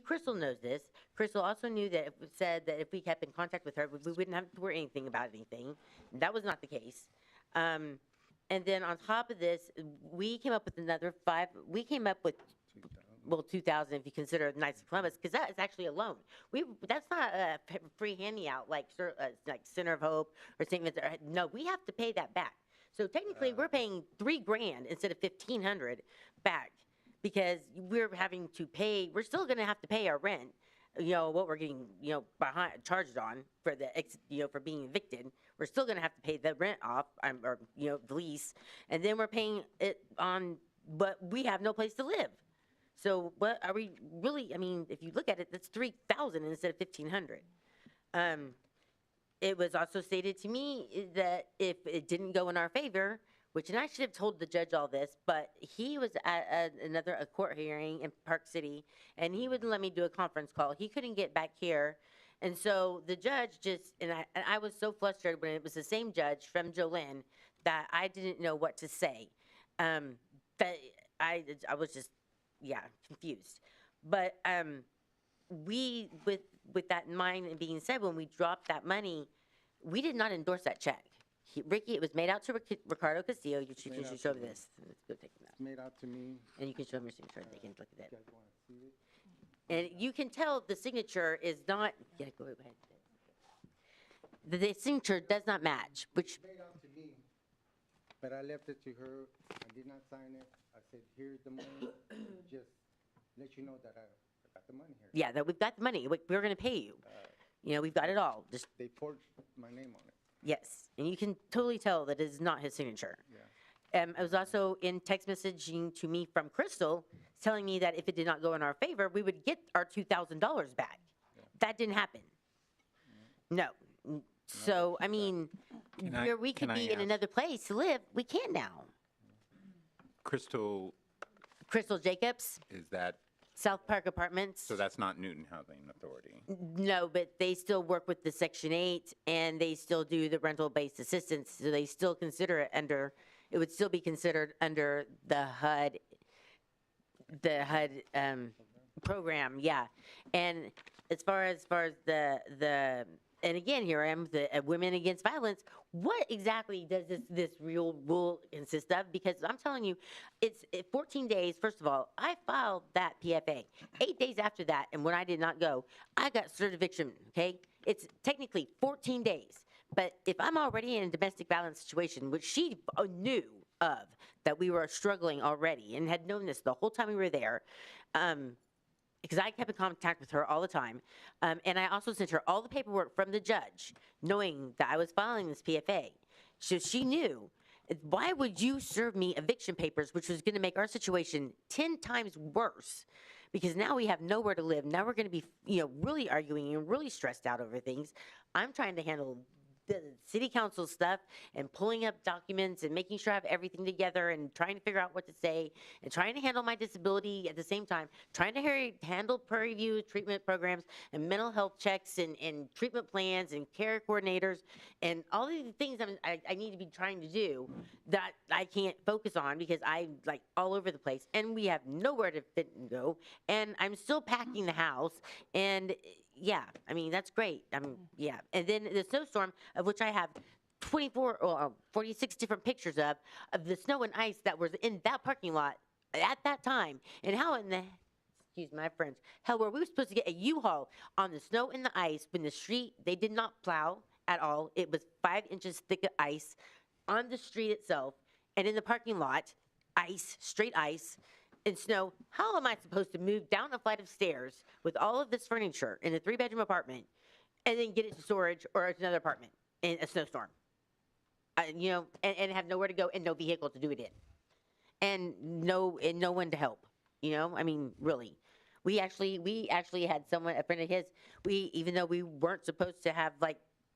Crystal knows this. Crystal also knew that it said that if we kept in contact with her, we wouldn't have to worry anything about anything. That was not the case. And then on top of this, we came up with another we came up with, well, 2,000 if you consider Knights of Columbus, because that is actually a loan. That's not a free handout like Center of Hope or St. Vincent. No, we have to pay that back. So technically, we're paying $3,000 instead of $1,500 back because we're having to pay. We're still going to have to pay our rent. You know what we're getting, charged on for for being evicted. We're still going to have to pay the rent off, or the lease, and then we're paying it on. But we have no place to live. So what are we really? I mean, if you look at it, that's $3,000 instead of $1,500. It was also stated to me that if it didn't go in our favor, and I should have told the judge all this, but he was at a court hearing in Park City, and he wouldn't let me do a conference call. He couldn't get back here. And so the judge and I was so flustered when it was the same judge from Jolene that I didn't know what to say. That I was just, confused. But with that in mind and being said, when we dropped that money, we did not endorse that check. Ricky, it was made out to Ricardo Castillo. You can show me this. Let's go take it out. It's made out to me. And you can show them your signature. They can look at You it. guys want to see it? And you can tell the signature is not, go ahead. The signature does not match, which, It's made out to me, but I left it to her. I did not sign it. I said, here's the money. Just let you know that I got the money here. that we've got the money. We're going to pay you. We've got it all. Just They forged my name on it. yes. And you can totally tell that it is not his signature. Yeah. It was also in text messaging to me from Crystal telling me that if it did not go in our favor, we would get our $2,000 back. Yeah. That didn't happen. No. So, I mean, where we could can I be in ask- another place to live, we can't now. Crystal, Crystal Jacobs, is that, South Park Apartments. so that's not Newton Housing Authority? No, but they still work with the Section 8, and they still do the rental-based assistance, so they still consider it under, it would still be considered under the HUD program, yeah. And as far as the and again, here I am, the Women Against Violence. What exactly does this real rule consist of? Because I'm telling you, it's 14 days. First of all, I filed that PFA. 8 days after that, and when I did not go, I got certification, okay? It's technically 14 days. But if I'm already in a domestic violence situation, which she knew of, that we were struggling already and had known this the whole time we were there, because I kept in contact with her all the time. And I also sent her all the paperwork from the judge, knowing that I was filing this PFA. So she knew. Why would you serve me eviction papers, which was going to make our situation 10 times worse? Because now we have nowhere to live. Now we're going to be, really arguing and really stressed out over things. I'm trying to handle the city council stuff and pulling up documents and making sure I have everything together and trying to figure out what to say and trying to handle my disability at the same time, trying to handle peer review treatment programs and mental health checks and treatment plans and care coordinators and all these things I need to be trying to do that I can't focus on because I'm like all over the place and we have nowhere to fit and go and I'm still packing the house and yeah, I mean, that's great. Yeah. And then the snowstorm, of which I have 46 different pictures of the snow and ice that was in that parking lot at that time. And how in the, excuse my French, hell were we supposed to get a U-Haul on the snow and the ice when the street, they did not plow at all. It was 5 inches thick of ice on the street itself and in the parking lot, ice, straight ice. And snow, how am I supposed to move down a flight of stairs with all of this furniture in a 3-bedroom apartment and then get it to storage or to another apartment in a snowstorm? And have nowhere to go and no vehicle to do it in. And no one to help, I mean, really. We actually had someone, a friend of his, even though we weren't supposed to have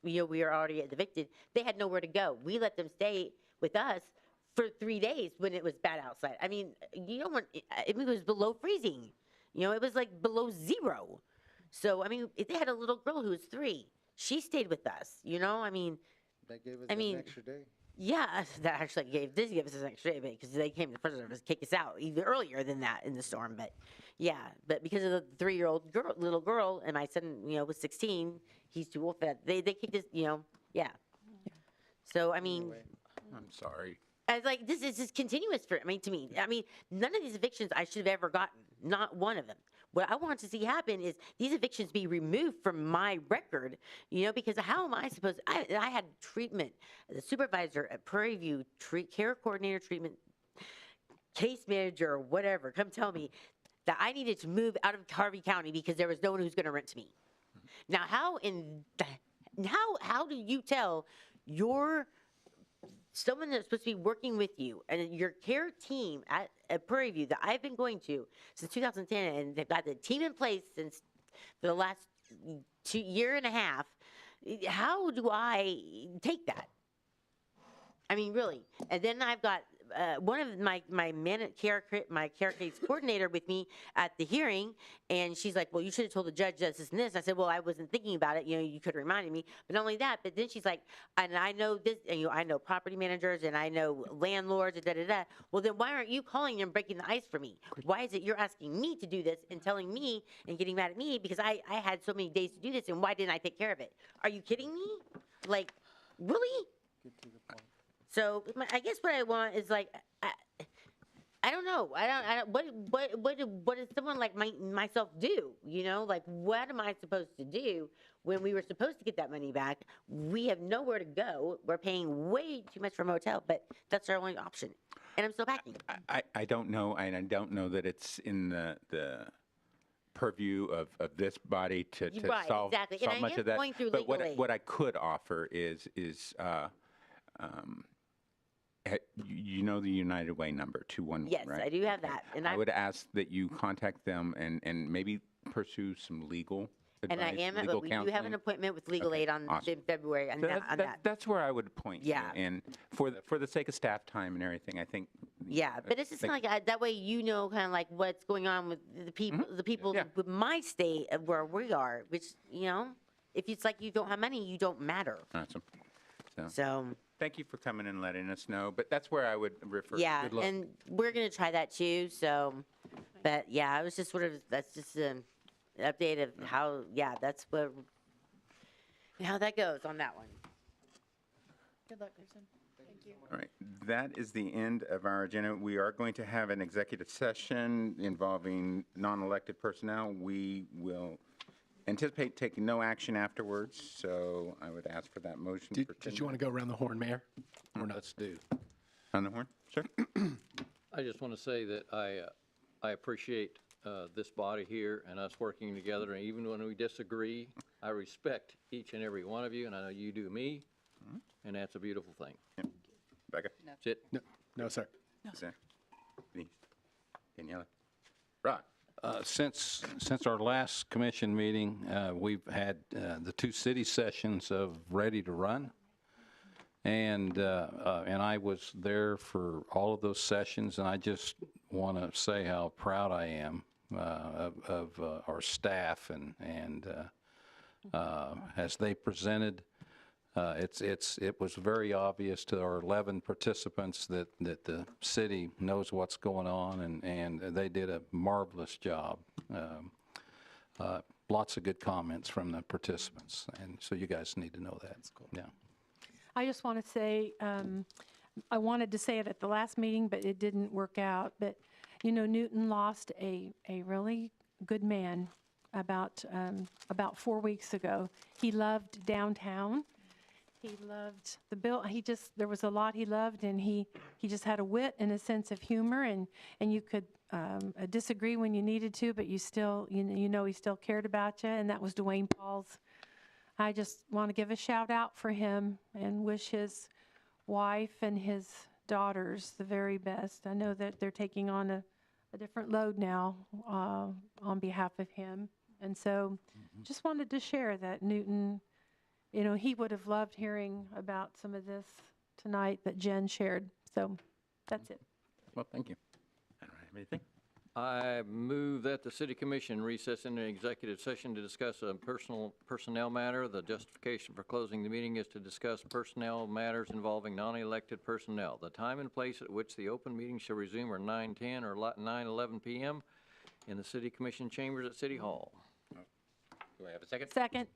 we were already evicted, they had nowhere to go. We let them stay with us for 3 days when it was bad outside. I mean, it was below freezing. It was like below 0. So, I mean, if they had a little girl who was 3, she stayed with us, I mean. That gave us an extra day. Yeah, that actually did give us an extra day because they came to first service, kick us out even earlier than that in the storm. But yeah, but because of the 3-year-old little girl, and my son, was 16, he's too old for that. They kicked us, yeah. So, I mean. I'm sorry. I was like, this is just continuous to me. I mean, none of these evictions I should have ever gotten. Not one of them. What I want to see happen is these evictions be removed from my record, because how am I supposed I had treatment, the supervisor at Prairie View, care coordinator treatment, case manager, or whatever, come tell me that I needed to move out of Harvey County because there was no one who's going to rent to me. Now, how do you tell someone that's supposed to be working with you and your care team at Prairie View that I've been going to since 2010, and they've got the team in place since for the last 2 years and a half, how do I take that? I mean, really. And then I've got one of my care case coordinator with me at the hearing, and she's like, well, you should have told the judge this and this. I said, well, I wasn't thinking about it. You could have reminded me. But not only that, but then she's like, and I know this, and I know property managers, and I know landlords, and da-da-da. Well, then why aren't you calling and breaking the ice for me? Why is it you're asking me to do this and telling me and getting mad at me because I had so many days to do this, and why didn't I take care of it? Are you kidding me? Like, really? Get to the point. So I guess what I want is I don't know. What does someone like myself do? Like what am I supposed to do when we were supposed to get that money back? We have nowhere to go. We're paying way too much for a motel, but that's our only option. And I'm still packing. I don't know, and I don't know that it's in the purview of this body to right, solve exactly. And much I am of that. going through But legal aid. what I could offer is the United Way number, 211, Yes, right? I do have that. And I would ask that you contact them and maybe pursue some legal advice, and I am, legal but we do have counseling. an appointment with legal aid in February on So that. that's where I would point you. Yeah. And for the sake of staff time and everything, I think. Yeah, but it's just kind of like that way kind of like what's going on with the people with my state of where we are, which, if it's like you don't have money, you don't matter. Awesome. So. Thank you for coming and letting us know, but that's where I would refer. Yeah, Good luck. and we're going to try that too, so, but yeah, I was just that's just an update of how, that's how that goes on that one. Good luck, Kristen. Thank you. All right, that is the end of our agenda. We are going to have an executive session involving non-elected personnel. We will anticipate taking no action afterwards, so I would ask for that motion. Did you want to go around the horn, Mayor? Or not? Let's do. On the horn? Sure. I just want to say that I appreciate this body here and us working together, and even when we disagree, I respect each and every one of you, and I know you do me, and that's a beautiful thing. Becca? That's it. No, sir. Sir? Denise? Daniela? Rod? Since our last commission meeting, we've had the 2 city sessions of Ready to Run. And I was there for all of those sessions, and I just want to say how proud I am of our staff and as they presented. It was very obvious to our 11 participants that the city knows what's going on, and they did a marvelous job. Lots of good comments from the participants, and so you guys need to know that. That's cool. Yeah. I just want to say, I wanted to say it at the last meeting, but it didn't work out. But, you know, Newton lost a really good man about 4 weeks ago. He loved downtown. He loved there was a lot he loved, and he just had a wit and a sense of humor, and you could disagree when you needed to, but you still, you know he still cared about you, and that was Dwayne Pauls. I just want to give a shout out for him and wish his wife and his daughters the very best. I know that they're taking on a different load now on behalf of him. And so just wanted to share that Newton, you know, he would have loved hearing about some of this tonight that Jen shared. So that's it. Well, thank you. I don't have anything. I move that the city commission recess into executive session to discuss a personnel matter. The justification for closing the meeting is to discuss personnel matters involving non-elected personnel. The time and place at which the open meeting shall resume are 9:10 or 9:11 p.m. in the city commission chambers at City Hall. Do I have a second? Second.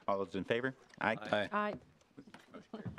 All those in favor? Aye. Aye. Aye. Motion carried.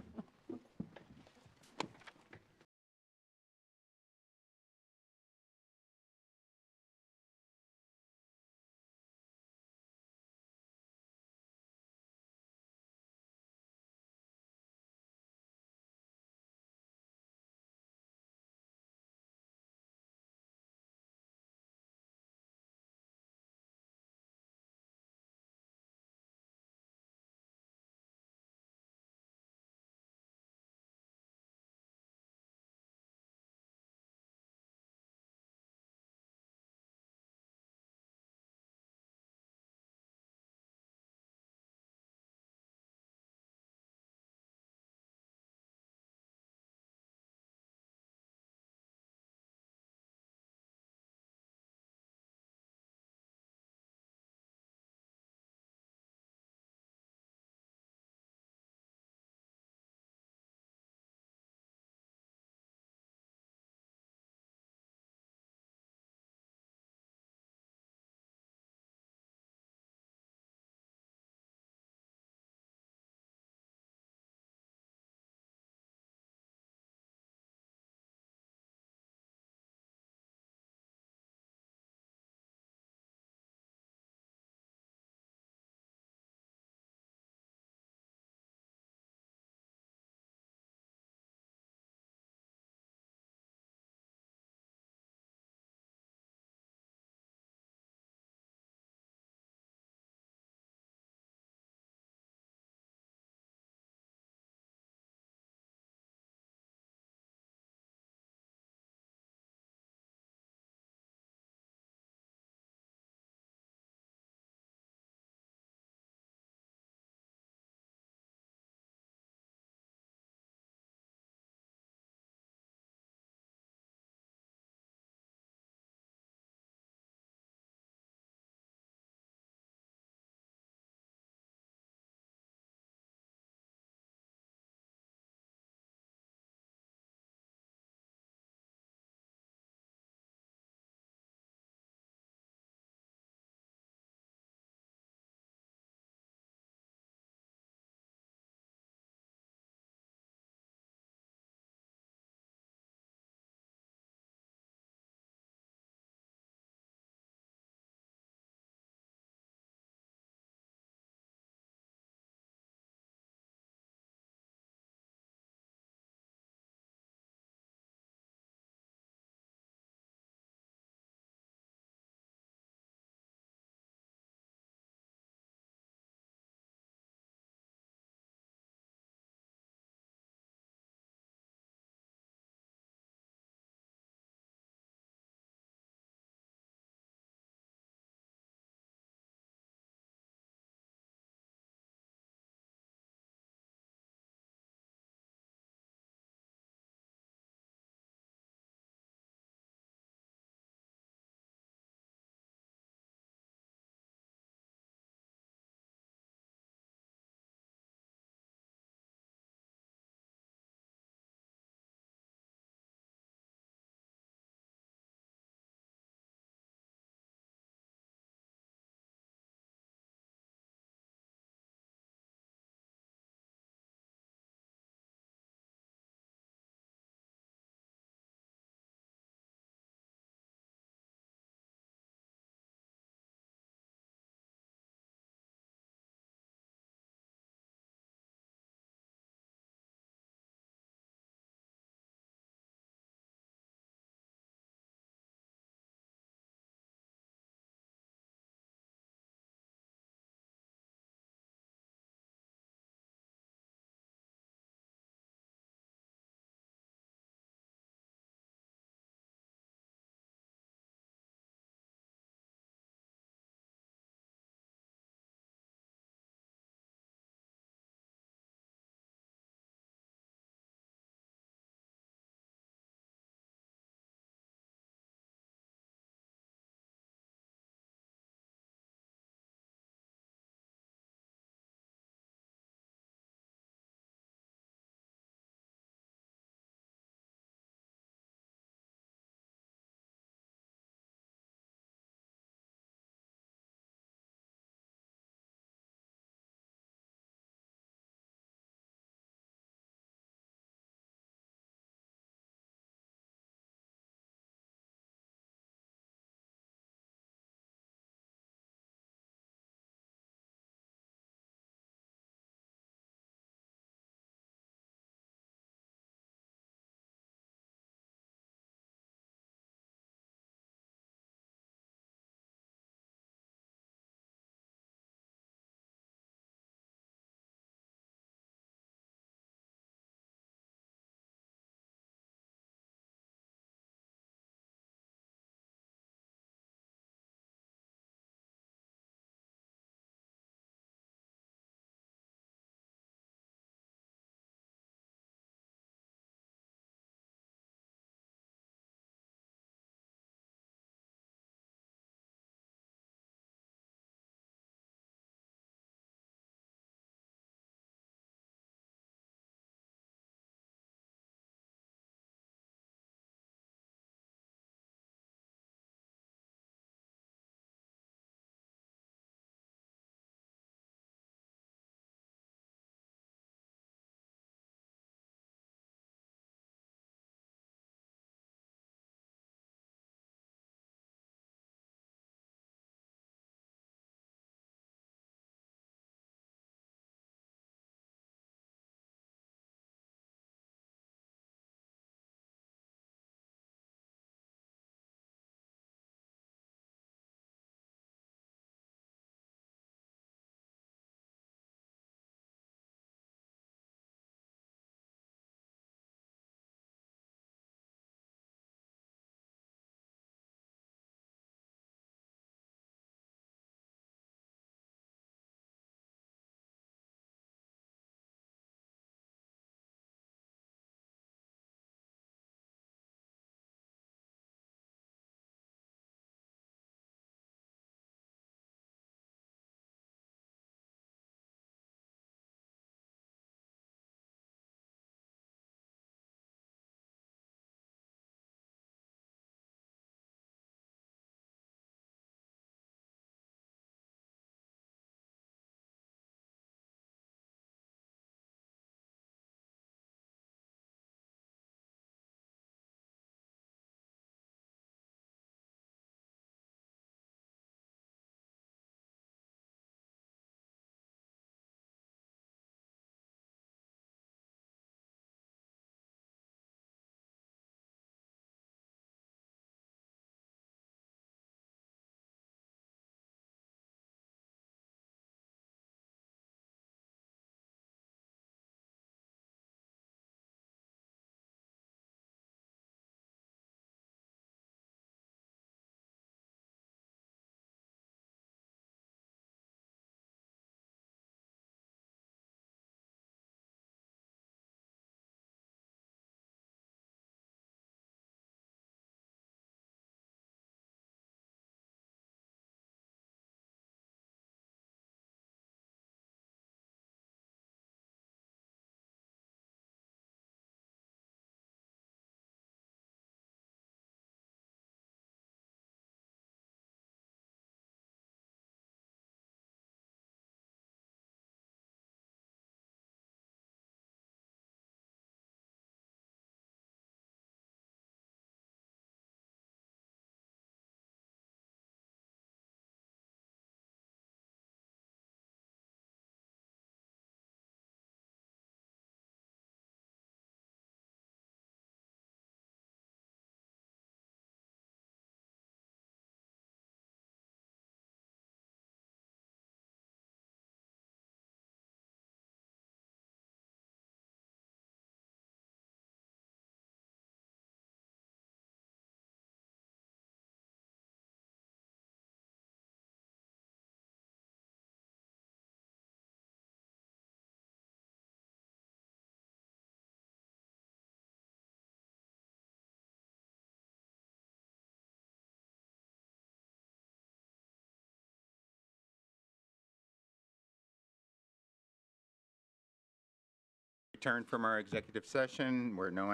Return from our executive session where no